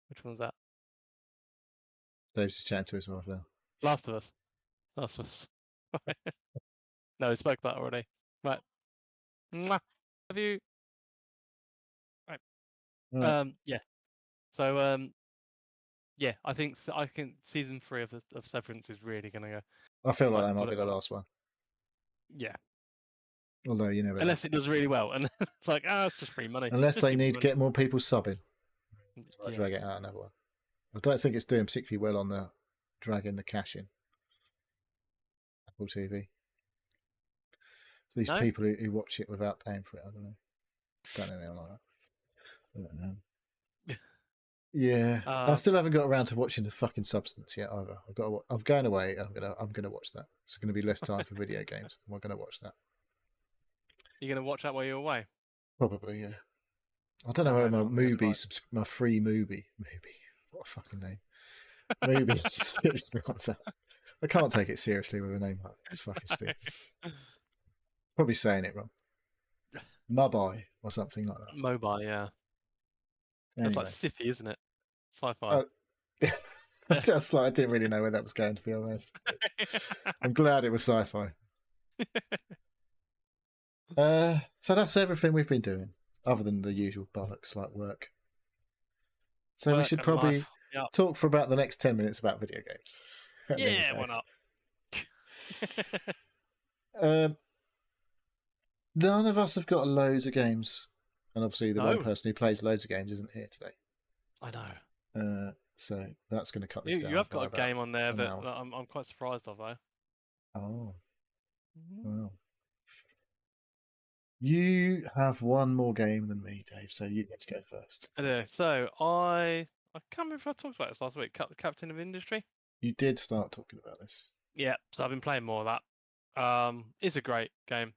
Which one's that? Dave's just chatting to his wife now. Last of Us. No, we spoke about it already. Right. Mwah. Have you? Right. Yeah. So I think season 3 of Severance is really gonna go. I feel like that might be the last one. Yeah. Although you never. Unless it does really well, and it's like, it's just free money. Unless they need to get more people subbing. I'll drag it out another one. I don't think it's doing particularly well on the dragging the cash in. Apple TV. These people who watch it without paying for it, I don't know. Don't know anything like that. I don't know. Yeah, I still haven't got around to watching The Fucking Substance yet either. I'm going away. I'm gonna watch that. It's going to be less time for video games. I'm going to watch that. You're going to watch that while you're away? Probably, yeah. I don't know where my free movie. What a fucking name. Mubi. I can't take it seriously with a name like that. It's fucking stupid. Probably saying it wrong. Mubi or something like that. Mobile, yeah. Anyway. That's like sci-fi, isn't it? Sci-fi. I didn't really know where that was going, to be honest. I'm glad it was sci-fi. So that's everything we've been doing, other than the usual bollocks like work. So we should probably talk for about the next 10 minutes about video games. Yeah, why not? None of us have got loads of games, and obviously the one No. person who plays loads of games isn't here today. I know. So that's going to cut this down. You have got by a game on there an that hour. I'm quite surprised of, though. Oh, well. You have one more game than me, Dave, so you get to go first. Okay, so I can't remember if I talked about this last week. Captain of Industry. You did start talking about this. Yeah, so I've been playing more of that. It's a great game.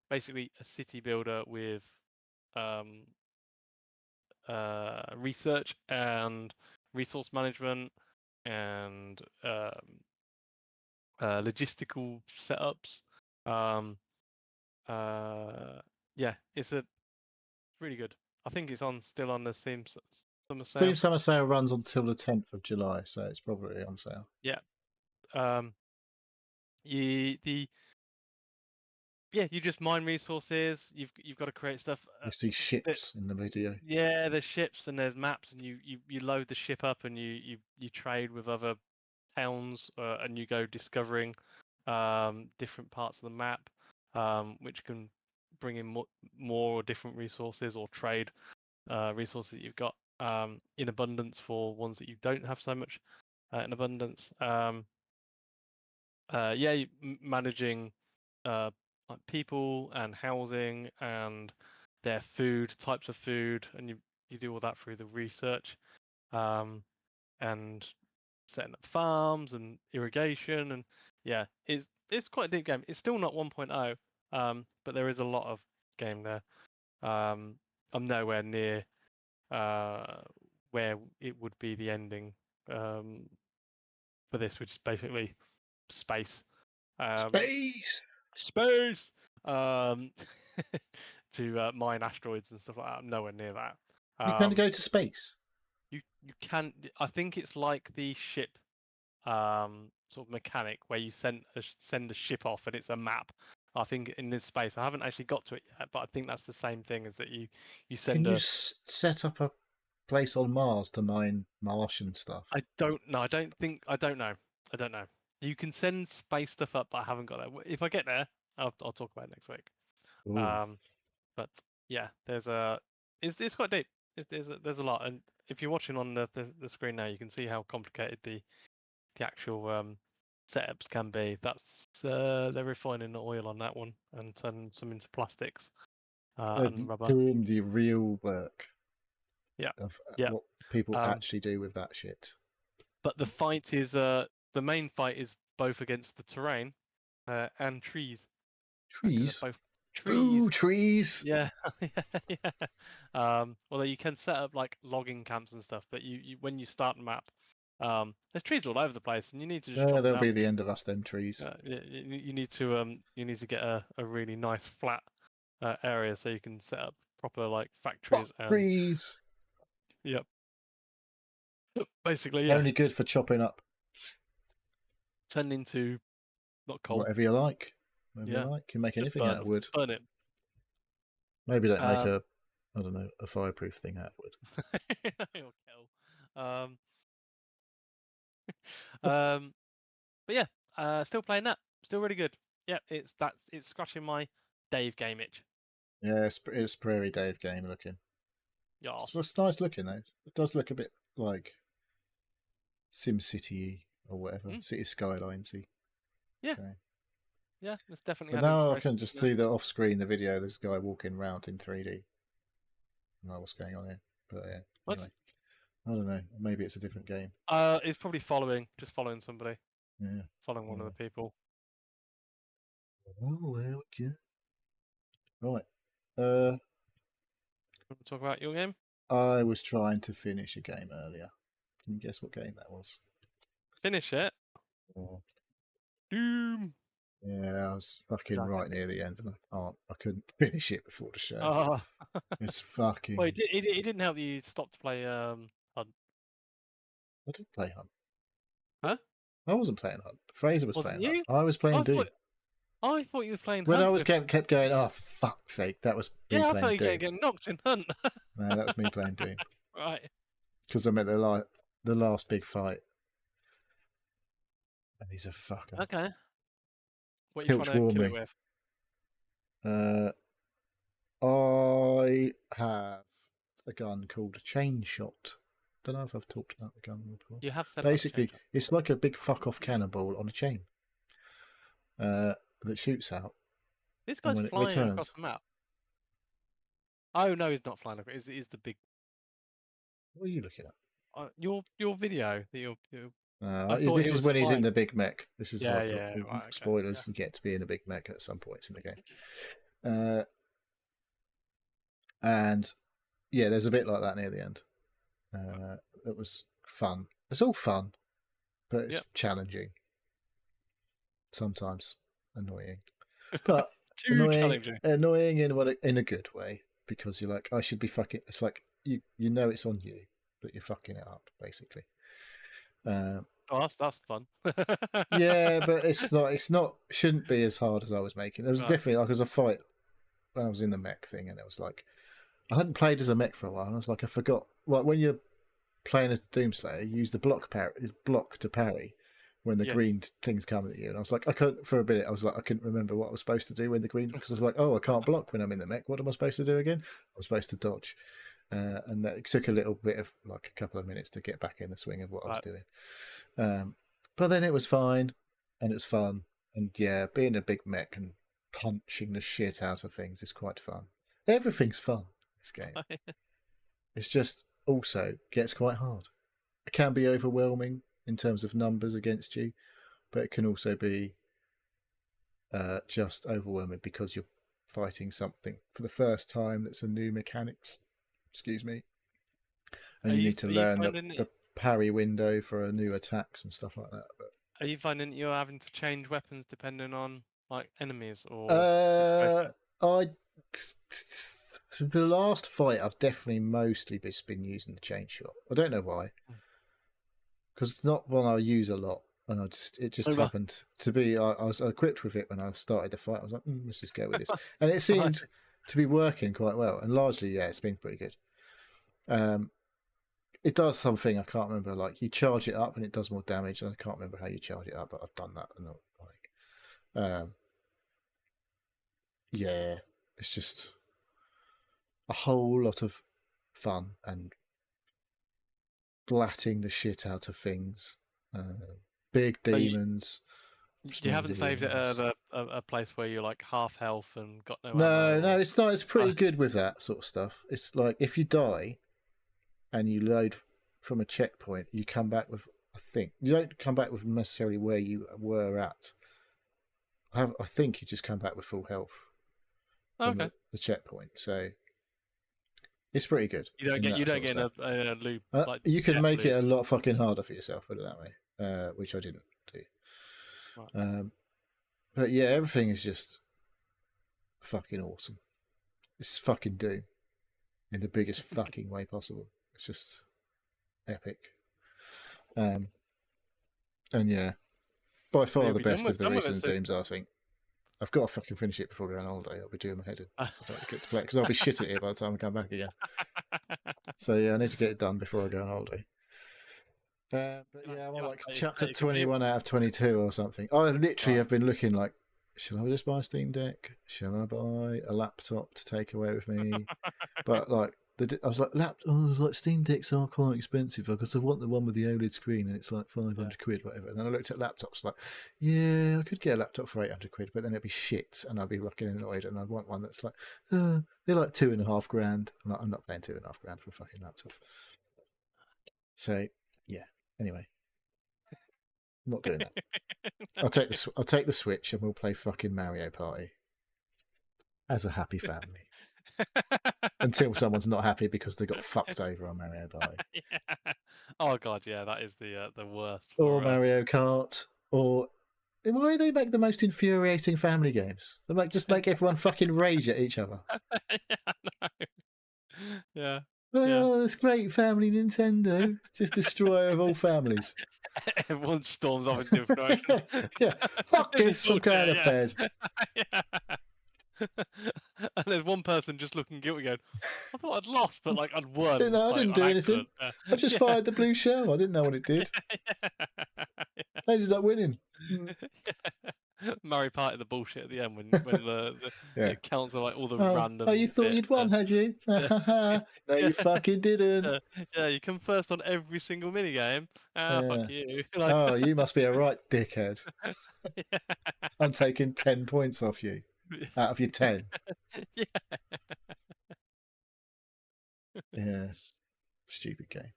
Basically a city builder with research and resource management and logistical setups. Yeah, it's really good. I think it's still on the Steam Summer Sale. Steam Summer Sale runs until the 10th of July, so it's probably on sale. Yeah. You just mine resources. You've got to create stuff. You see ships in the video. Yeah, there's ships and there's maps, and you load the ship up and you trade with other towns, and you go discovering different parts of the map, which can bring in more or different resources or trade resources that you've got in abundance for ones that you don't have so much in abundance. Managing like people and housing and their food, types of food, and you do all that through the research, and setting up farms and irrigation, and yeah, it's quite a deep game. It's still not 1.0, but there is a lot of game there. I'm nowhere near where it would be the ending for this, which is basically space. Space. To mine asteroids and stuff like that. I'm nowhere near that. You can go to space. You can. I think it's like the ship sort of mechanic where you send a ship off and it's a map. I think in this space, I haven't actually got to it yet, but I think that's the same thing as that you send. Can you set up a place on Mars to mine Martian stuff? I don't know. I don't know. You can send space stuff up, but I haven't got that. If I get there, I'll talk about it next week. Ooh. But yeah, it's quite deep. There's a lot, and if you're watching on the screen now, you can see how complicated the actual setups can be. That's they're refining the oil on that one and turning some into plastics and rubber. Doing the real work. Yeah. Of what people actually do with that shit. But the fight is the main fight is both against the terrain and trees. Trees. Both trees. Ooh, trees. Yeah, yeah. Although you can set up like logging camps and stuff, but you when you start a map, there's trees all over the place, and you need to just. Yeah, they'll be the end of us. Them trees. You need to get a really nice flat area so you can set up proper like factories and trees. Yep. Basically, yeah. Only good for chopping up. Turn into not coal. Whatever you like. Whatever you like. You can make anything out of wood. Burn it. Maybe don't make a fireproof thing out of wood. Or kettle. But yeah, still playing that. Still really good. Yeah, it's scratching my Dave game itch. Yeah, it's Prairie Dave game looking. Yes. It's nice looking though. It does look a bit like SimCity or whatever, City Skylines-y. Yeah. So. Yeah, it's definitely. But now I can just see that off screen the video. There's a guy walking around in 3D. I don't know what's going on here, but yeah. What? Anyway, I don't know. Maybe it's a different game. It's probably following somebody. Yeah. Following one of the people. Oh, there we go. Right. Want to talk about your game? I was trying to finish a game earlier. Can you guess what game that was? Finish it? Oh. Doom. Yeah, I was fucking right near the end, and I couldn't finish it before the show. Oh. It's fucking. Wait, it didn't help you stop to play Hunt. I didn't play Hunt. Huh? I wasn't playing Hunt. Fraser was playing you? Hunt. I was playing Doom. I thought you were playing when Hunt. I was kept going, oh, for fuck's sake, that was me I playing thought you Doom. were getting knocked in Hunt. No, that was me playing Doom. Right. Because I'm at the last big fight. and he's a fucker. Okay. What are you trying to kill it with? I have a gun called a chain shot. Don't know if I've talked about the gun before. You have said basically it's like a big fuck off cannonball on a chain that shoots out. This guy's flying across the map. Oh no, he's not flying across. It's the big. What are you looking at? Your video that you're. This is when he's in the big mech. This is right, spoilers. You get to be in a big mech at some points in the game. And yeah, there's a bit like that near the end. That was fun. It's all fun, but it's challenging. Sometimes annoying, but annoying in a good way, because you're like, I should be fucking. It's like you know it's on you, but you're fucking it up basically. That's fun. Yeah, but it's not. Shouldn't be as hard as I was making. It was definitely like, it was a fight when I was in the mech thing, and it was like, I hadn't played as a mech for a while, and I was like, I forgot. Like when you're playing as the Doomslayer, you use the block to parry when the green things come at you, and I was like, I couldn't remember what I was supposed to do when the green, because I was like, oh, I can't block when I'm in the mech. What am I supposed to do again? I was supposed to dodge, and that took a little bit of like a couple of minutes to get back in the swing of what I was doing. But then it was fine, and it was fun, and yeah, being a big mech and punching the shit out of things is quite fun. Everything's fun in this game. It's just also gets quite hard. It can be overwhelming in terms of numbers against you, but it can also be just overwhelming because you're fighting something for the first time that's a new mechanics. Excuse me. And you need to learn the parry window for new attacks and stuff like that. But are you finding you're having to change weapons depending on like enemies or? The last fight, I've definitely mostly just been using the chain shot. I don't know why, because it's not one I use a lot, and it just happened to be. I was equipped with it when I started the fight. I was like, let's just go with this, and it seemed to be working quite well. And largely, yeah, it's been pretty good. It does something I can't remember. Like you charge it up and it does more damage, and I can't remember how you charge it up, but I've done that. And yeah, it's just a whole lot of fun and blatting the shit out of things. Big demons. You haven't saved it at a place where you're like half health and got no ammo? No, it's not. It's pretty good with that sort of stuff. It's like if you die and you load from a checkpoint, you come back with, I think, you don't come back with necessarily where you were at. I think you just come back with full health from the checkpoint. So it's pretty good. You don't get a loop. You can make it a lot fucking harder for yourself, put it that way, which I didn't do. Right. But yeah, everything is just fucking awesome. It's fucking Doom in the biggest fucking way possible. It's just epic. And yeah, by far the best of the recent Dooms, I think. I've got to fucking finish it before going on holiday. I'll be doing my head in. I don't get to play because I'll be shit at it by the time I come back again. So yeah, I need to get it done before I go on holiday. But yeah, I'm like chapter 21 out of 22 or something. I literally have been looking like, shall I just buy a Steam Deck? Shall I buy a laptop to take away with me? But like, I was like, Steam Decks are quite expensive because I want the one with the OLED screen and it's like 500 quid, whatever. And then I looked at laptops, like, yeah, I could get a laptop for 800 quid, but then it'd be shit and I'd be fucking annoyed. And I'd want one that's like, they're like $2,500. I'm like, I'm not paying $2,500 for a fucking laptop. So yeah. Anyway, I'm not doing that. I'll take the Switch and we'll play fucking Mario Party as a happy family. Until someone's not happy because they got fucked over on Mario Party. Yeah. Oh god, yeah, that is the worst. Or Mario Kart, or why do they make the most infuriating family games? They just make everyone fucking rage at each other. Yeah, I know. Yeah. Well, it's great family Nintendo. Just destroyer of all families. Everyone storms off in different directions. Yeah. Fuck this, I'm going to bed. Yeah. And there's one one person just looking guilty, going, "I thought I'd lost, but like I'd won." I like, didn't on do accident." anything. I just fired the blue shell. I didn't know what it did. I ended up winning. Murray parted the bullshit at the end when Yeah. it counts on like all the Oh, random. you thought bit, you'd won, had you? No, you fucking didn't. Yeah, you come first on every single minigame. Fuck you. Like, Oh, you must be a right dickhead. I'm taking 10 points off you out of your 10. yeah. Yeah. Stupid game.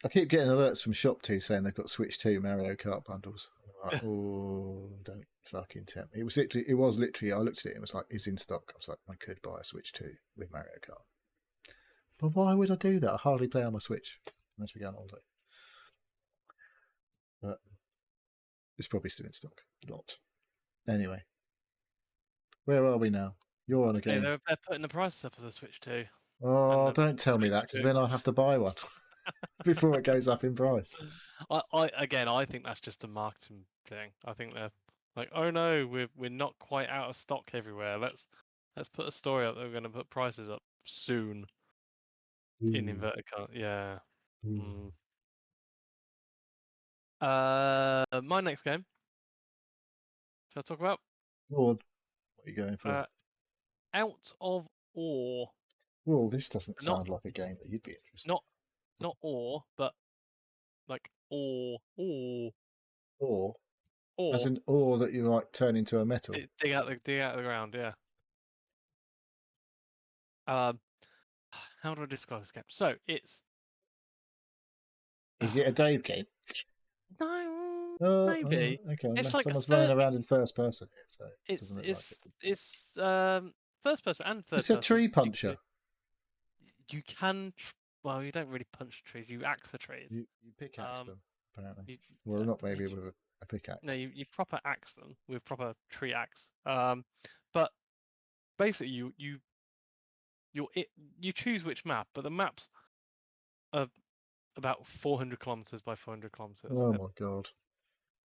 I keep getting alerts from Shop2 saying they've got Switch 2 Mario Kart bundles. I'm like, oh, don't fucking tempt me. It was literally, I looked at it and it was like, it's in stock. I was like, I could buy a Switch 2 with Mario Kart. But why would I do that? I hardly play on my Switch unless we go on holiday. But it's probably still in stock. Not. Anyway, where are we now? You're on a game. They're putting the price up of the Switch 2. Oh, don't tell me that, because then I'll have to buy one before it goes up in price. I think that's just a marketing thing. I think they're like, oh no, we're not quite out of stock everywhere. Let's put a story up that we're going to put prices up soon. In inverted commas, yeah. My next game. Shall I talk about? What are you going for? Out of Awe. Well, this doesn't sound like a game that you'd be interested. Not Awe, but like Awe. Ore. As an ore that you like turn into a metal. Dig out the ground, yeah. How do I describe this game? So it's. Is it a Dave game? No, maybe. Okay, it's like someone's running around in first person here, so it doesn't look like it. It's first person and third It's person. a tree puncher. You can. Well, you don't really punch trees. You axe the trees. You pickaxe them, apparently. Well, not maybe with a pickaxe. No, you proper axe them with proper tree axe. But basically, you choose which map, but the maps are about 400 kilometers by 400 kilometers. Oh my god!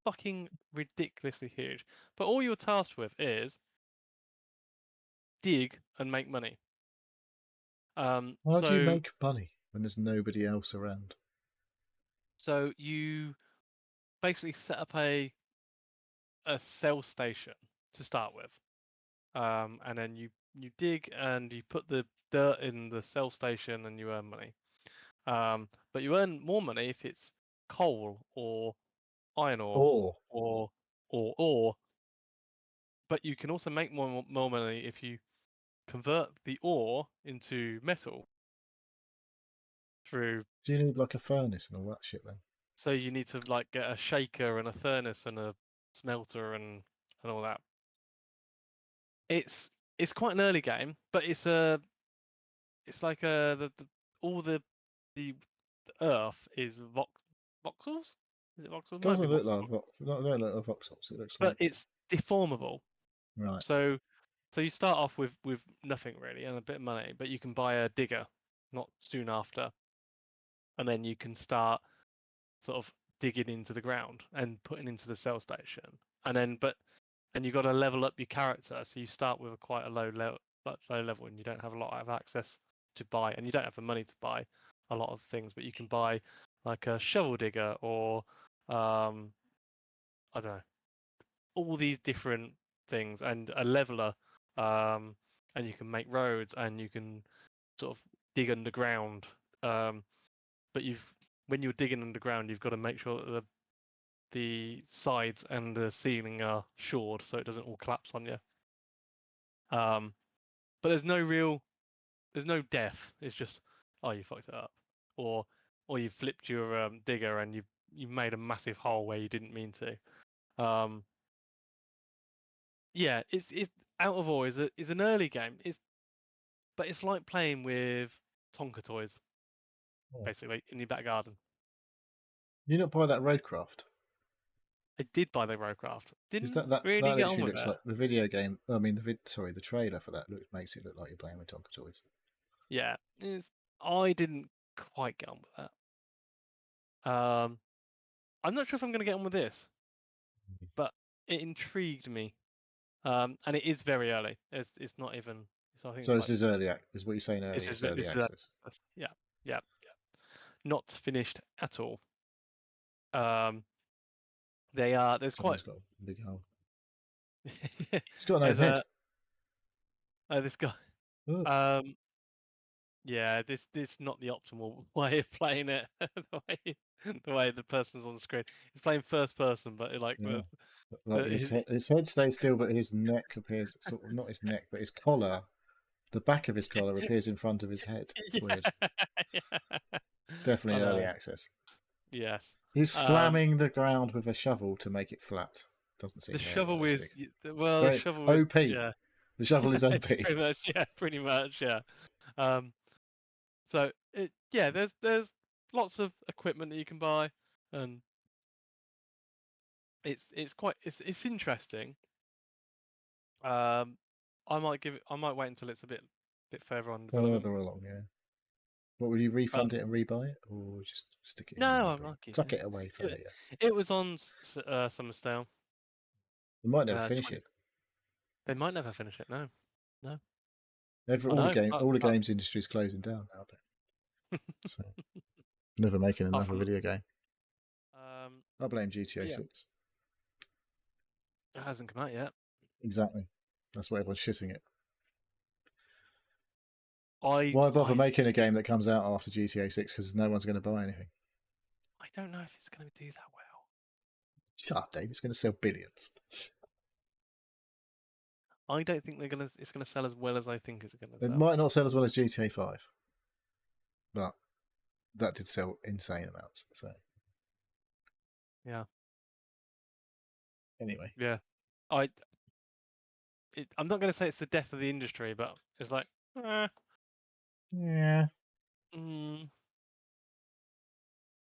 Fucking ridiculously huge. But all you're tasked with is dig and make money. How do you make money when there's nobody else around? So you basically set up a cell station to start with, and then you dig and you put the dirt in the cell station and you earn money. But you earn more money if it's coal or iron ore or ore. But you can also make more money if you convert the ore into metal through. Do you need like a furnace and all that shit then? So you need to like get a shaker and a furnace and a smelter and all that. It's quite an early game, but it's like all the earth is voxels. Is it voxels? Doesn't look like voxels. It looks but it's deformable. Right. So you start off with nothing really and a bit of money, but you can buy a digger not soon after, and then you can start sort of digging into the ground and putting into the cell station, and you've got to level up your character. So you start with quite a low level, and you don't have a lot of access to buy, and you don't have the money to buy a lot of things, but you can buy like a shovel digger or I don't know, all these different things and a leveler, and you can make roads and you can sort of dig underground. But when you're digging underground, you've got to make sure that the sides and the ceiling are shored so it doesn't all collapse on you. But there's no death. It's just, oh, you fucked it up, or you flipped your digger and you made a massive hole where you didn't mean to. Yeah, it's Out of Awe is an early game. But it's like playing with Tonka toys, basically in your back garden. You not buy that Roadcraft? I did buy the Roadcraft. Didn't that really get on with looks it. like the video game. I mean, the trailer for that makes it look like you're playing with Tonka toys. Yeah, I didn't quite get on with that. I'm not sure if I'm going to get on with this, but it intrigued me. And it is very early. It's not even. I think So it's this is early access. Is what you're saying earlier? It's early access. Yeah. Not finished at all. They are. There's Someone's quite. got a big hole. It's got no There's head. this guy. Oh. Yeah, this not the optimal way of playing it. the way the person's on the screen. He's playing first person, but like his head stays still, but his neck appears sort of not his neck, but his collar. The back of his collar appears in front of his head. It's weird. Definitely early access. Yes. He's slamming the ground with a shovel to make it flat. Doesn't seem the shovel realistic. is well. The shovel OP. is, yeah. The shovel is OP. Pretty much. Yeah. So there's lots of equipment that you can buy, and it's interesting. I might wait until it's a bit further on development. Further along, yeah. What, will you refund it and rebuy it, or just stick it in? No, I'm not. Tuck it away for later. It was on Summer Sale. They might never finish it. They might never finish it. No. All the games industry is closing down now. So never making another video game. I blame GTA 6. It hasn't come out yet. Exactly. That's why everyone's shitting it. Why bother making a game that comes out after GTA 6 because no one's going to buy anything? I don't know if it's going to do that well. Shut up, Dave. It's going to sell billions. I don't think it's going to sell as well as I think it's going to sell. It might not sell as well as GTA 5, but that did sell insane amounts. So yeah. Anyway. Yeah. I'm not going to say it's the death of the industry, but it's like, yeah.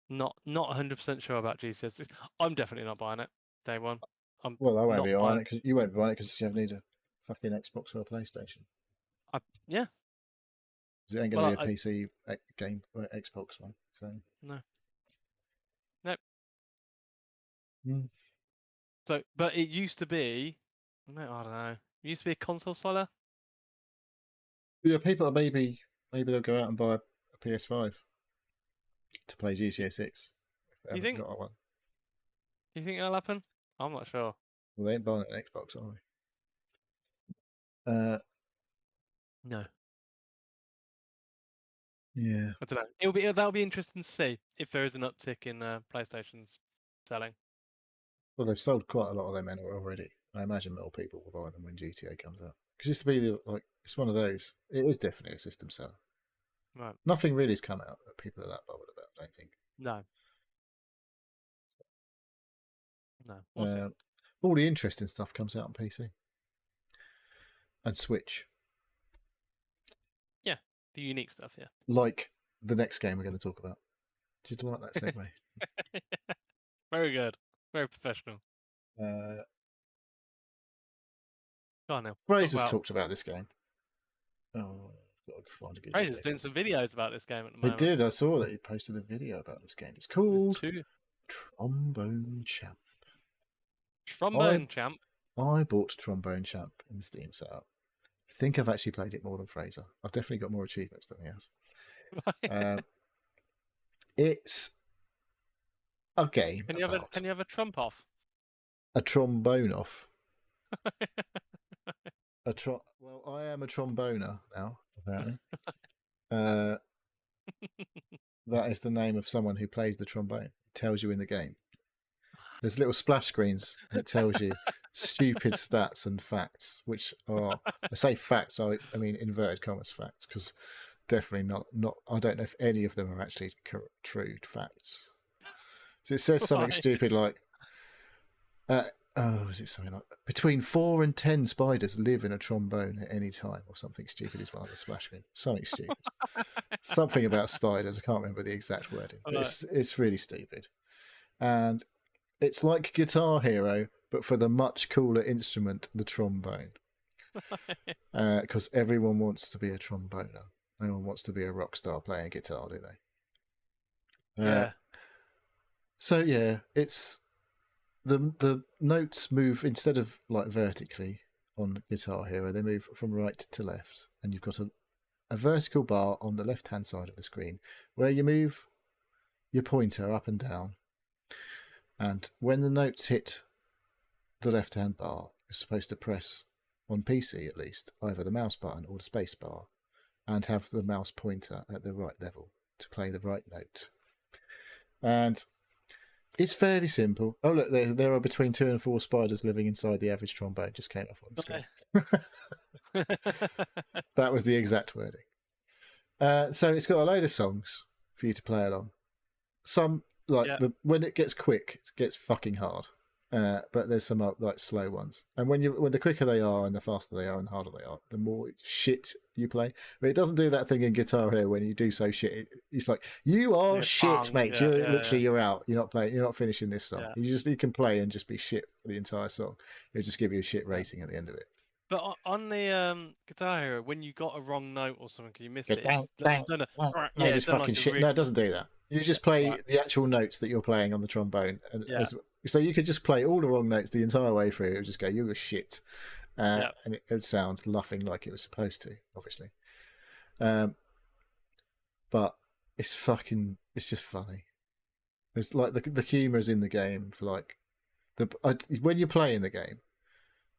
Not 100% sure about GTA 6. I'm definitely not buying it day one. I won't be buying it because you won't be buying it because you need a fucking Xbox or a PlayStation. Yeah. It ain't going to be a PC game or Xbox one. So no. So, but it used to be. No, I don't know. It used to be a console seller. Yeah, people maybe they'll go out and buy a PS5 to play GTA 6. You think? Got one. You think that'll happen? I'm not sure. Well, they ain't buying an Xbox, are they? No. Yeah. I don't know. That'll be interesting to see if there is an uptick in PlayStation's selling. Well, they've sold quite a lot of them already. I imagine more people will buy them when GTA comes out. Because it's to be it's one of those. It is definitely a system seller. Right. Nothing really has come out that people are that bothered about, I don't think. No. No. All the interesting stuff comes out on PC and Switch. Yeah, the unique stuff. Yeah. Like the next game we're going to talk about. Did you like that segue? Very good. Very professional. Go on now. Fraser's talked about this game. Oh, got to find a good. Fraser's doing some videos about this game at the moment. He did. I saw that he posted a video about this game. It's called Trombone Champ. Trombone Champ. I bought Trombone Champ in the Steam setup. I think I've actually played it more than Fraser. I've definitely got more achievements than he has. It's a game. Can you have a trump off? A trombone off. Well, I am a tromboner now, apparently. That is the name of someone who plays the trombone. It tells you in the game. There's little splash screens and it tells you stupid stats and facts, which are, I say facts, I mean inverted commas facts, because definitely not. I don't know if any of them are actually true facts. So it says something stupid like, is it something like between 4 and 10 spiders live in a trombone at any time, or something stupid is one of the splash screens. Something stupid. Something about spiders. I can't remember the exact wording. It's really stupid, and it's like Guitar Hero, but for the much cooler instrument, the trombone. Because everyone wants to be a tromboner. No one wants to be a rock star playing guitar, do they? Yeah. So yeah, it's the notes move instead of like vertically on Guitar Hero, they move from right to left, and you've got a vertical bar on the left-hand side of the screen where you move your pointer up and down. And when the notes hit the left-hand bar, you're supposed to press, on PC at least, either the mouse button or the space bar, and have the mouse pointer at the right level to play the right note. And it's fairly simple. Oh, look, there are between 2 and 4 spiders living inside the average trombone. Just came up on the screen. That was the exact wording. So it's got a load of songs for you to play along. Some, when it gets quick, it gets fucking hard. But there's some like slow ones, and when the quicker they are and the faster they are and harder they are, the more shit you play. But it doesn't do that thing in Guitar Hero when you do so shit. It's like, you are shit, mate. You're out. You're not playing. You're not finishing this song. Yeah. You can play and just be shit for the entire song. It'll just give you a shit rating at the end of it. But on the Guitar Hero, when you got a wrong note or something, you missed it. No, just fucking shit. No, it doesn't do that. You just play the actual notes that you're playing on the trombone, and so you could just play all the wrong notes the entire way through. It would just go, you were shit, and it would sound nothing like it was supposed to, obviously. But it's just funny. It's like the humour's in the game for like when you're playing the game.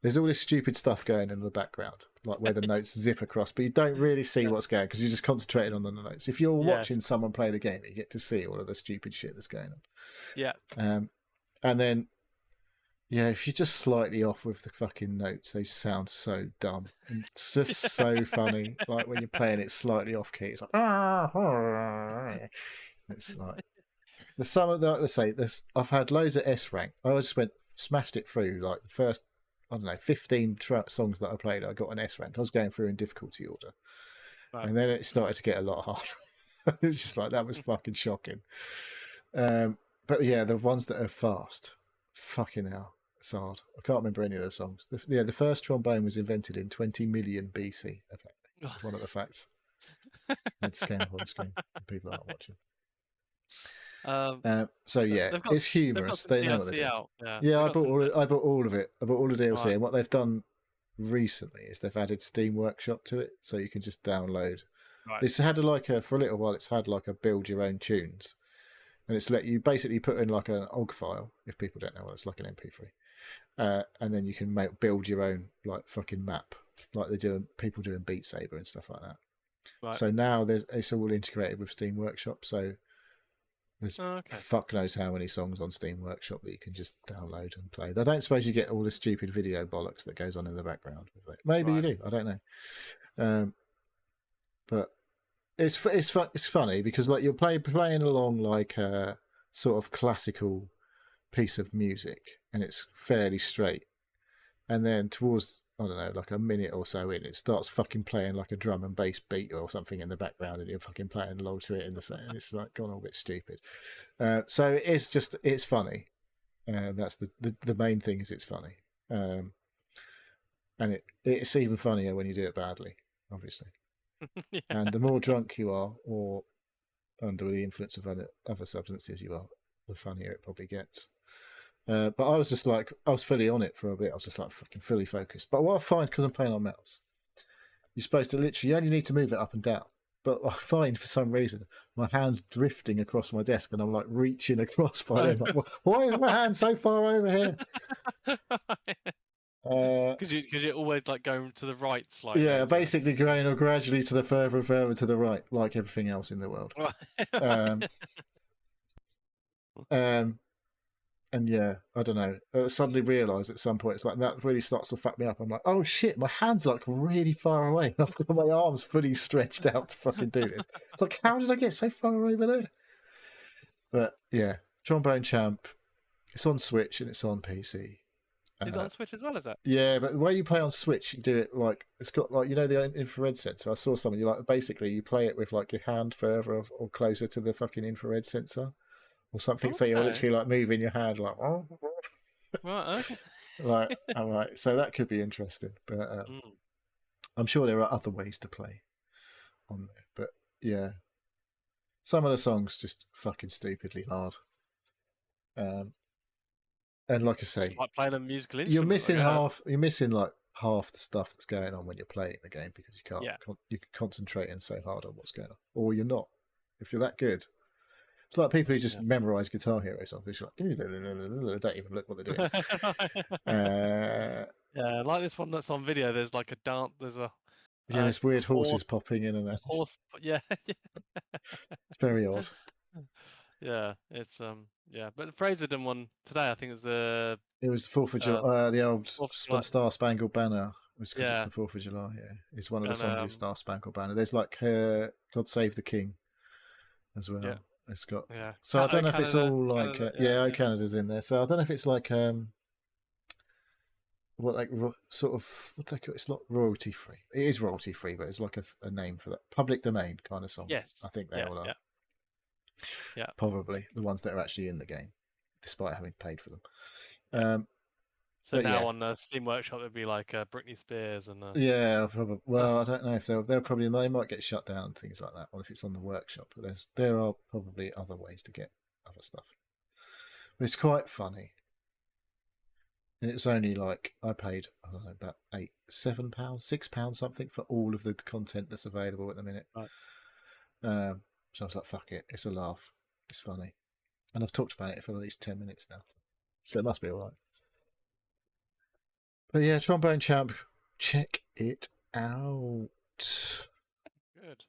There's all this stupid stuff going in the background, like where the notes zip across, but you don't really see what's going because you're just concentrating on the notes. If you're watching someone play the game, you get to see all of the stupid shit that's going on. Yeah. And then, if you're just slightly off with the fucking notes, they sound so dumb. And it's just so funny. Like when you're playing it slightly off key, it's like, it's like there's some of the, let's say this. I've had loads of S rank. I just smashed it through like the first. I don't know, 15 songs that I played, I got an S rank. I was going through in difficulty order. Right. And then it started to get a lot harder. It was just like, that was fucking shocking. But the ones that are fast, fucking hell, it's hard. I can't remember any of the songs. The first trombone was invented in 20 million BC, apparently. That's one of the facts. It just came up on the screen. People aren't watching. It's humorous. They know what they're doing. I bought all of it. I bought all the DLC. Right. And what they've done recently is they've added Steam Workshop to it, so you can just download. Right. It's had for a little while. It's had like a build your own tunes, and it's let you basically put in like an OGG file. If people don't know what it's like, an MP3, and then you can build your own like fucking map, like people doing Beat Saber and stuff like that. Right. So now it's all integrated with Steam Workshop. So there's fuck knows how many songs on Steam Workshop that you can just download and play. I don't suppose you get all the stupid video bollocks that goes on in the background. Maybe you do. I don't know. But it's funny because like you're playing along like a sort of classical piece of music, and it's fairly straight. And then towards, I don't know, like a minute or so in, it starts fucking playing like a drum and bass beat or something in the background, and you're fucking playing along to it in the same. It's like gone all a bit stupid. So it's funny. That's the main thing is it's funny. And it's even funnier when you do it badly, obviously. Yeah. And the more drunk you are, or under the influence of other substances you are, the funnier it probably gets. But I was just like, I was fully on it for a bit. I was just like fucking fully focused. But what I find, because I'm playing on mouse, you're supposed to you only need to move it up and down. But I find for some reason my hand's drifting across my desk, and I'm like reaching across by them. Like, why is my hand so far over here? Because you're always like going to the right slightly. Yeah, basically going gradually to the further and further to the right, like everything else in the world. And I don't know. I suddenly realised at some point, it's like that really starts to fuck me up. I'm like, oh shit, my hand's like really far away. I've got my arms fully stretched out to fucking do this. It's like, how did I get so far over there? But yeah, Trombone Champ. It's on Switch and it's on PC. Is it on Switch as well, is it? Yeah, but the way you play on Switch, you do it like it's got like the infrared sensor. I saw something. You basically you play it with like your hand further or closer to the fucking infrared sensor. Or something, so you're literally like moving your hand like, right, okay. Like, all right. So that could be interesting, but I'm sure there are other ways to play on there. But yeah, some of the songs just fucking stupidly hard. And like I say, like playing a musical instrument. You're missing like half the stuff that's going on when you're playing the game because you can't you can concentrate and so hard on what's going on, or you're not. If you're that good, it's like people who just memorize Guitar Hero songs. They're like, don't even look what they're doing. Yeah, like this one that's on video. There's like a dance. There's a there's weird horses popping in and out. Horse, yeah. It's very odd. Yeah, it's yeah, but the Fraser done one today. I think it was the 4th of July, the old Star Spangled Banner. It was because it's the 4th of July. Yeah, it's one of the songs of Star Spangled Banner. There's like God Save the King as well. Yeah. It's got. Yeah. So I don't know if it's all like O Canada's in there. So I don't know if it's like what like sort of what they call it? It's not royalty free. It is royalty free, but it's like a name for that public domain kind of song. Yes, I think they all are. Yeah, probably the ones that are actually in the game, despite having paid for them. So now on the Steam Workshop, it'd be like Britney Spears and. Yeah, probably. Well, I don't know if they'll probably they might get shut down, things like that, or if it's on the workshop. But there are probably other ways to get other stuff. But it's quite funny. And it's only like I paid about £7, £6 something for all of the content that's available at the minute. Right. So I was like, fuck it, it's a laugh, it's funny, and I've talked about it for at least 10 minutes now, so it must be all right. But yeah, Trombone Champ, check it out. Good.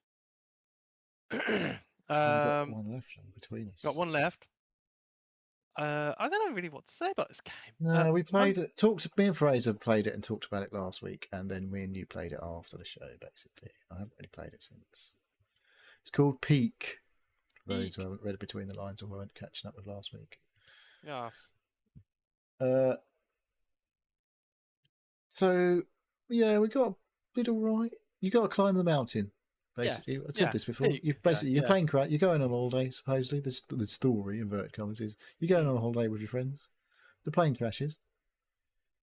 Got one left between us. Got one left. I don't know really what to say about this game. No, we played it. Me and Fraser played it and talked about it last week, and then me and you played it after the show. Basically, I haven't really played it since. It's called Peak. For those who haven't read it between the lines or weren't catching up with last week. Yes. So yeah, we got a bit all right. You got to climb the mountain. Basically, yes. I said this before. You're playing you're going on holiday. Supposedly, the story inverted commas is you're going on a holiday with your friends. The plane crashes,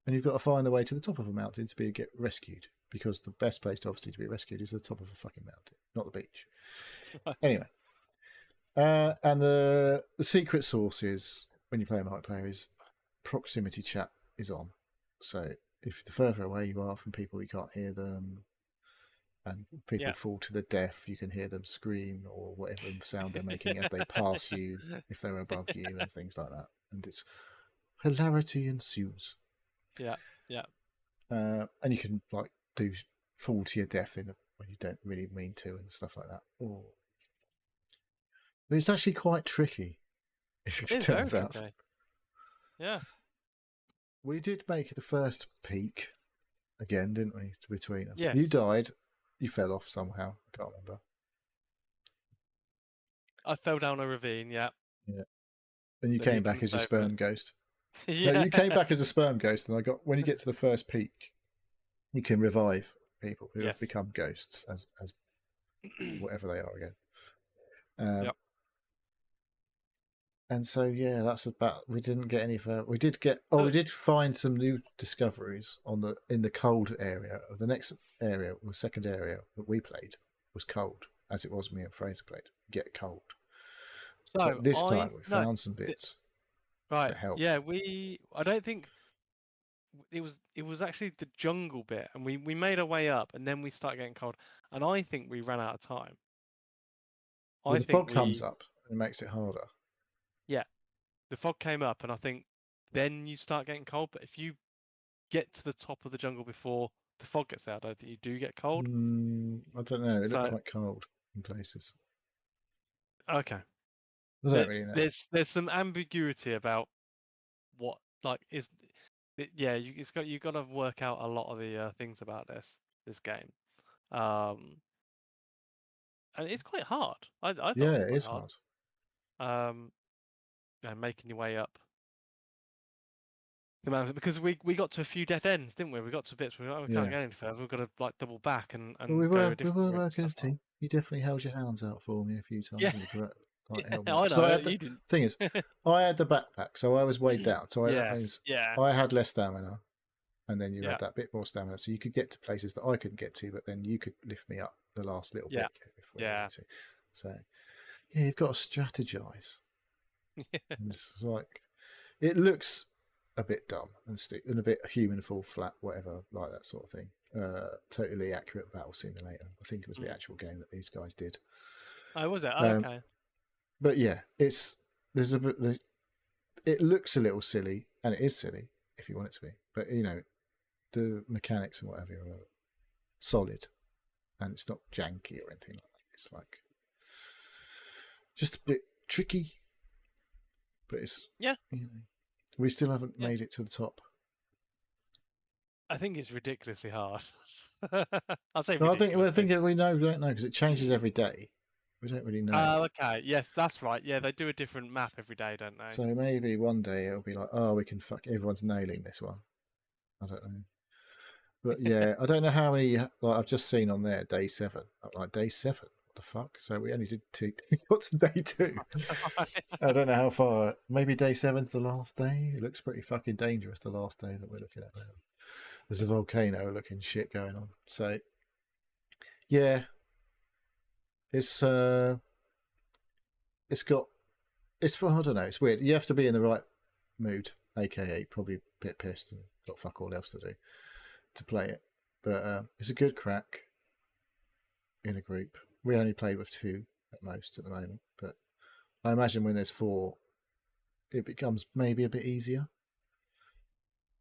and you've got to find the way to the top of a mountain to get rescued. Because the best place to be rescued is the top of a fucking mountain, not the beach. Anyway, and the secret source is when you play a multiplayer is proximity chat is on. So if the further away you are from people, you can't hear them. And people fall to the deaf, you can hear them scream or whatever sound they're making as they pass you, if they're above you, and things like that. And it's hilarity ensues. Yeah. And you can like fall to your death when you don't really mean to and stuff like that. But it's actually quite tricky. It turns out. Okay. Yeah. We did make the first peak again, didn't we? Between us. Yes. You died. You fell off somehow. I can't remember. I fell down a ravine. Yeah. Yeah. And you came back as a sperm ghost. Yeah. No, you came back as a sperm ghost, and when you get to the first peak, you can revive people who have become ghosts as whatever they are again. Yep. And so yeah, that's about. We didn't get any further. We did get. We did find some new discoveries in the cold area. The next area, the second area that we played, was cold, as it was me and Fraser played. Get cold. So but this time we found some bits. Right. To help. Yeah. I don't think it was actually the jungle bit, and we made our way up, and then we started getting cold, and I think we ran out of time. The fog comes up and it makes it harder. Yeah, the fog came up, and I think then you start getting cold. But if you get to the top of the jungle before the fog gets out, I don't think you do get cold. I don't know. It looked quite cold in places. Okay. I don't really know. There's some ambiguity about what is. Yeah, you've got to work out a lot of the things about this game, and it's quite hard. I thought it is hard. Making your way up the mountain, because we got to a few dead ends, didn't we? We got to bits where we can't get any further. We've got to double back and we were working as a team. You definitely held your hands out for me a few times. Yeah. I know. You didn't. Thing is, I had the backpack, so I was weighed down. So I had less stamina, and then you had that bit more stamina, so you could get to places that I couldn't get to, but then you could lift me up the last little bit. Before you needed to. So you've got to strategize. It's like it looks a bit dumb and a bit human fall flat, whatever, like that sort of thing. Totally accurate battle simulator. I think it was the actual game that these guys did. Oh, was it? Oh, okay. But yeah, it looks a little silly, and it is silly if you want it to be. But you know, the mechanics and whatever are solid, and it's not janky or anything like that. It's like just a bit tricky, but it's yeah. You know, we still haven't made it to the top. I think it's ridiculously hard. I'll say. No, I think we don't know because it changes every day. We don't really know. Oh, okay. Yes, that's right. Yeah, they do a different map every day, don't they? So maybe one day it'll be like, oh, we can everyone's nailing this one. I don't know. But yeah, I don't know how many. Like I've just seen on there, day 7. Like day 7. What the fuck? So we only did 2. Got to day 2. I don't know how far. Maybe day 7's the last day. It looks pretty fucking dangerous. The last day that we're looking at now. There's a volcano looking shit going on. So yeah, it's I don't know. It's weird. You have to be in the right mood, aka probably a bit pissed and got fuck all else to do to play it. But it's a good crack in a group. We only played with 2 at most at the moment, but I imagine when there's 4, it becomes maybe a bit easier.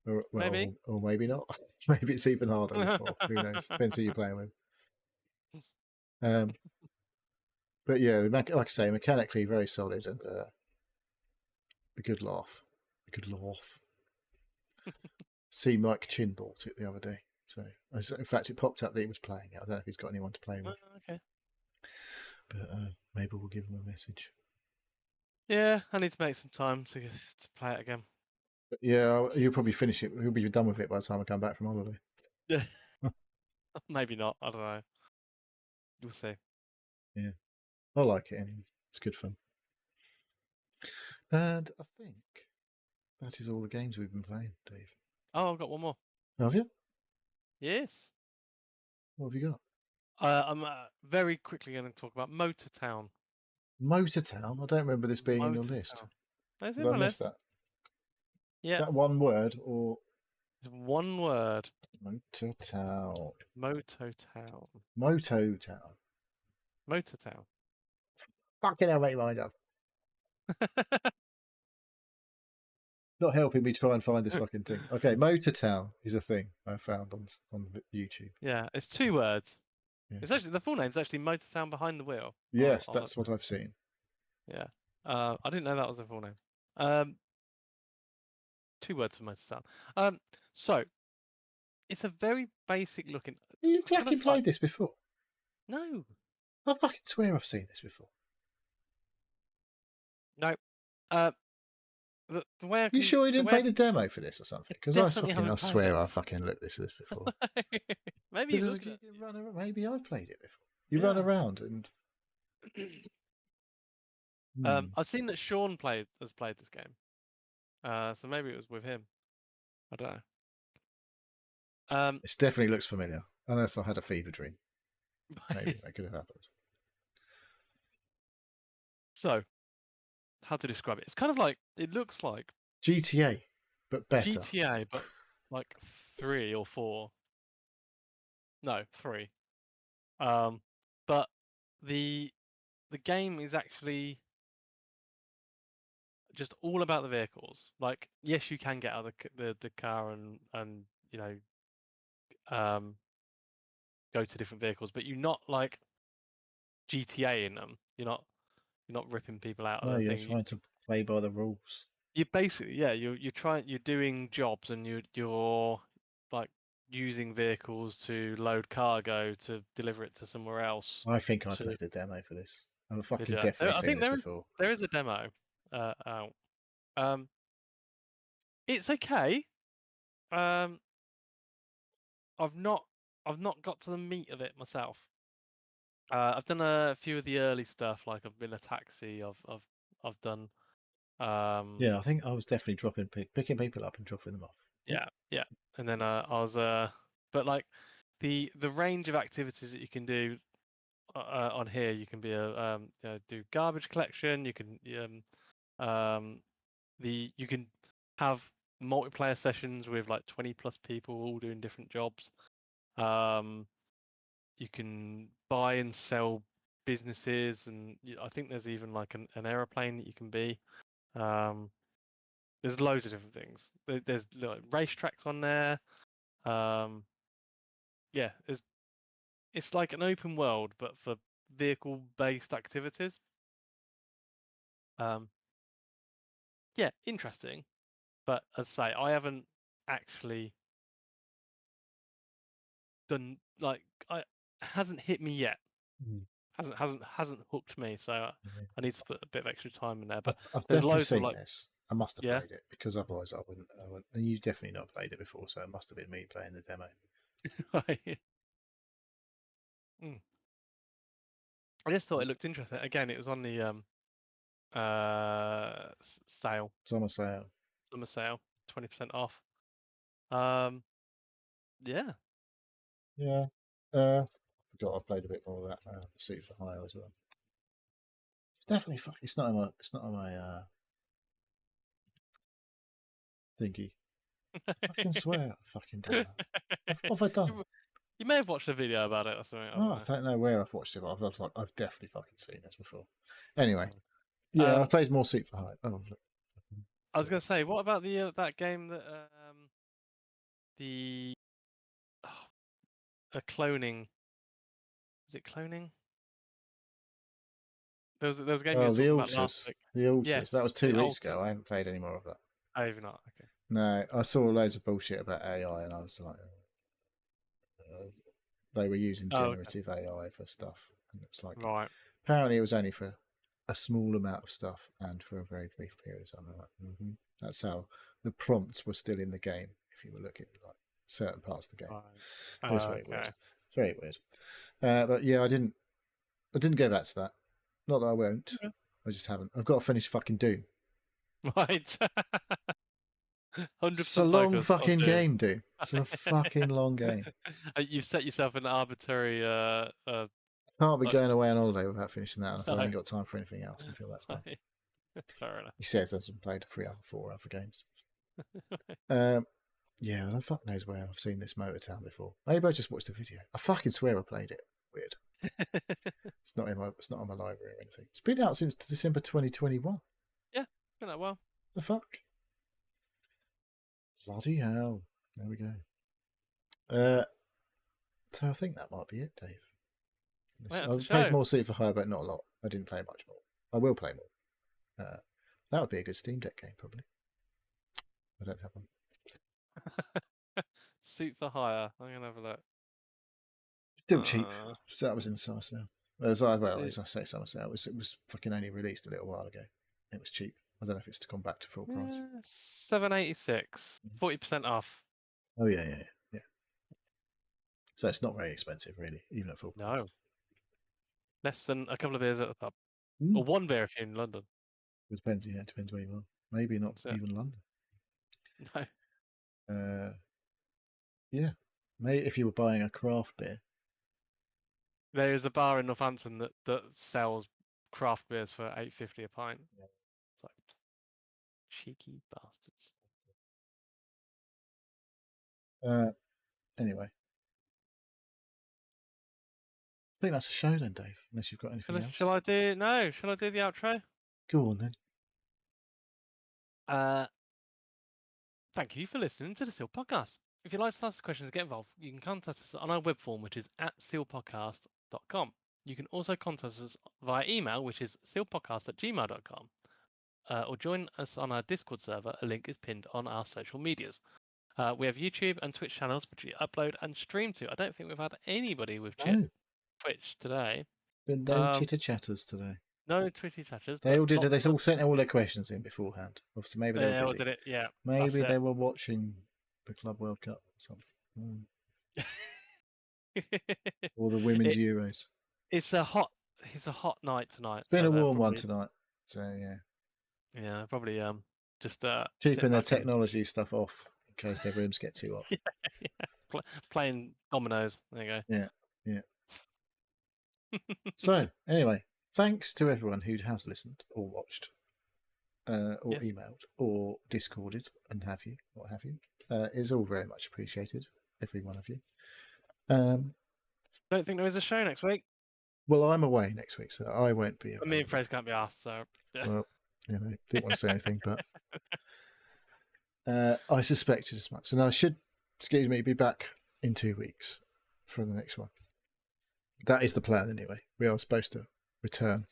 Or maybe not. Maybe it's even harder with 4. Who knows? Depends who you're playing with. But yeah, like I say, mechanically very solid and a good laugh. A good laugh. See, Mike Chin bought it the other day. So, in fact, it popped up that he was playing it. I don't know if he's got anyone to play with. Okay. But maybe we'll give him a message. Yeah, I need to make some time to play it again. But yeah, you'll probably finish it. You'll be done with it by the time I come back from holiday. Yeah. Maybe not. I don't know. We'll see. Yeah. I like it anyway. It's good fun. And I think that is all the games we've been playing, Dave. Oh, I've got one more. Have you? Yes. What have you got? I'm very quickly going to talk about Motor Town. Motor Town? I don't remember this being in your list. That's in my list. That? Yeah. Is that one word or? It's one word. Motor Town. Moto Town. Moto Town. Motor Town. Fucking hell, make mind up. Not helping me try and find this fucking thing. Okay, Motor Town is a thing I found on YouTube. Yeah, it's 2 words. Yes. It's actually the full name's actually Motor Town Behind the Wheel. Yes, that's what I've seen. Yeah, I didn't know that was the full name. 2 words for Motor Town. So it's a very basic looking. You fucking played this before? No. I fucking swear I've seen this before. No. The way you sure you didn't play the demo for this or something? Because I swear I fucking looked at this before. Maybe maybe I've played it before. You run around and. I've seen that Sean has played this game, so maybe it was with him. I don't know. It definitely looks familiar, unless I had a fever dream. Maybe that could have happened. So, how to describe it? It's kind of like it looks like GTA, but better. GTA, but like 3 or 4. No, 3. But the game is actually just all about the vehicles. Like, yes, you can get out of the car and you know, go to different vehicles, but you're not like GTA in them. You're not ripping people out. No, you're trying to play by the rules. You basically, yeah, you're doing jobs and you're like using vehicles to load cargo to deliver it to somewhere else. I think I played a demo for this. I'm fucking definitely seen this before. There is a demo out. It's okay. I've not got to the meat of it myself. I've done a few of the early stuff, like I've been a taxi. I've done. Yeah, I think I was definitely picking people up and dropping them off. Yeah, and then I was but like the range of activities that you can do on here, you can be do garbage collection. You can you can have multiplayer sessions with like 20+ people all doing different jobs. You can buy and sell businesses, and I think there's even like an aeroplane that you can be. There's loads of different things. There's like racetracks on there. Yeah, it's like an open world, but for vehicle-based activities. Yeah, interesting. But as I say, I haven't actually done hasn't hit me yet. Hasn't hooked me. So I need to put a bit of extra time in there. But I've there's definitely loads seen of like, this. I must have yeah. played it because otherwise I wouldn't. And you've definitely not played it before, so it must have been me playing the demo. Right. I just thought it looked interesting. Again, it was on the sale. Summer sale. Summer sale, 20% off. Yeah. Yeah. I forgot I played a bit more of that Suit for Hire as well. Definitely fuck. It's not on my thingy. I fucking swear I fucking done that. What have I done? You may have watched a video about it or something. I don't know where I've watched it, but I've definitely fucking seen this before. Anyway, yeah, I played more Suit for Hire. Oh, I was gonna say, what about the that game that cloning? Is it cloning? There was a game you were talking about last week. The Alters. Yes, that was 2 weeks ago. I haven't played any more of that. Oh, you've not? Okay. No, I saw loads of bullshit about AI, and I was like, they were using generative AI for stuff, and it's like, right. Apparently, it was only for a small amount of stuff and for a very brief period of time. Like, That's how the prompts were still in the game. If you were looking at like certain parts of the game, right. It was very weird. Very weird. But yeah, I didn't go back to that. Not that I won't. Yeah. I just haven't. I've got to finish fucking Doom. Right. 100% it's a long fucking game, dude. It's a fucking long game. You've set yourself an arbitrary. Can't be going away on holiday without finishing that. I ain't got time for anything else until that's done. Fair enough. He says hasn't played 4 other games. Yeah, I fuck knows where I've seen this Motortown before. Maybe I just watched the video. I fucking swear I played it. Weird. It's not on my library or anything. It's been out since December 2021. Yeah, been that well. The fuck? Bloody hell. There we go. So I think that might be it, Dave. I've played more Suit for Hire, but not a lot. I didn't play much more. I will play more. That would be a good Steam Deck game, probably. I don't have one. Suit for Hire. I'm gonna have a look. Still cheap. So that was in the summer sale. As I say summer sale, it was fucking only released a little while ago. It was cheap. I don't know if it's gone back to full price. $7.86, 40% off. Oh yeah. So it's not very expensive, really, even at full price. No. Less than a couple of beers at the pub, or one beer if you're in London. It depends. Yeah, it depends where you are. Maybe not even London. No. Yeah. Maybe if you were buying a craft beer. There is a bar in Northampton that sells craft beers for $8.50 a pint. Yeah. It's like, cheeky bastards. Anyway. I think that's a show then, Dave, unless you've got anything else. Shall I do the outro? Go on then. Thank you for listening to the Seal Podcast. If you'd like to ask questions and get involved, you can contact us on our web form, which is @sealpodcast.com. You can also contact us via email, which is sealpodcast@gmail.com. Or join us on our Discord server. A link is pinned on our social medias. We have YouTube and Twitch channels, which we upload and stream to. I don't think we've had anybody with Twitch today. Been no chitter chatters today. No Twitty chatters. They all did. They all sent all their questions in beforehand. Obviously, maybe they all did it. Yeah. Maybe they were watching the Club World Cup or something, or the Women's Euros. It's a hot night tonight. It's been a warm one tonight. So yeah. Yeah, probably just keeping their technology stuff off in case their rooms get too hot. Yeah. Playing dominoes. There you go. Yeah. So anyway, thanks to everyone who has listened or watched. or Yes. emailed or Discorded and what have you, is all very much appreciated. Every one of you. Don't think there is a show next week. Well, I'm away next week, so I won't be. Me and Fraser can't be asked, so. Well, didn't want to say anything, but I suspected as much. And I should, be back in 2 weeks for the next one. That is the plan, anyway. We are supposed to return.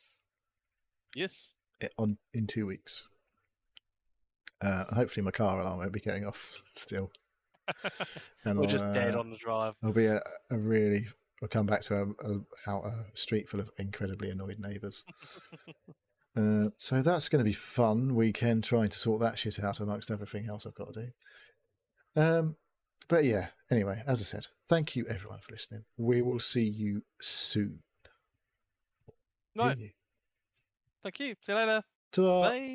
Yes. In 2 weeks. Hopefully my car alarm won't be going off still. And we're just dead on the drive. I'll be I'll come back to a street full of incredibly annoyed neighbours. So that's going to be fun weekend, trying to sort that shit out amongst everything else I've got to do. But yeah, anyway, as I said, thank you everyone for listening. We will see you soon. Right. Thank you. See you later. Ta-ra. Bye.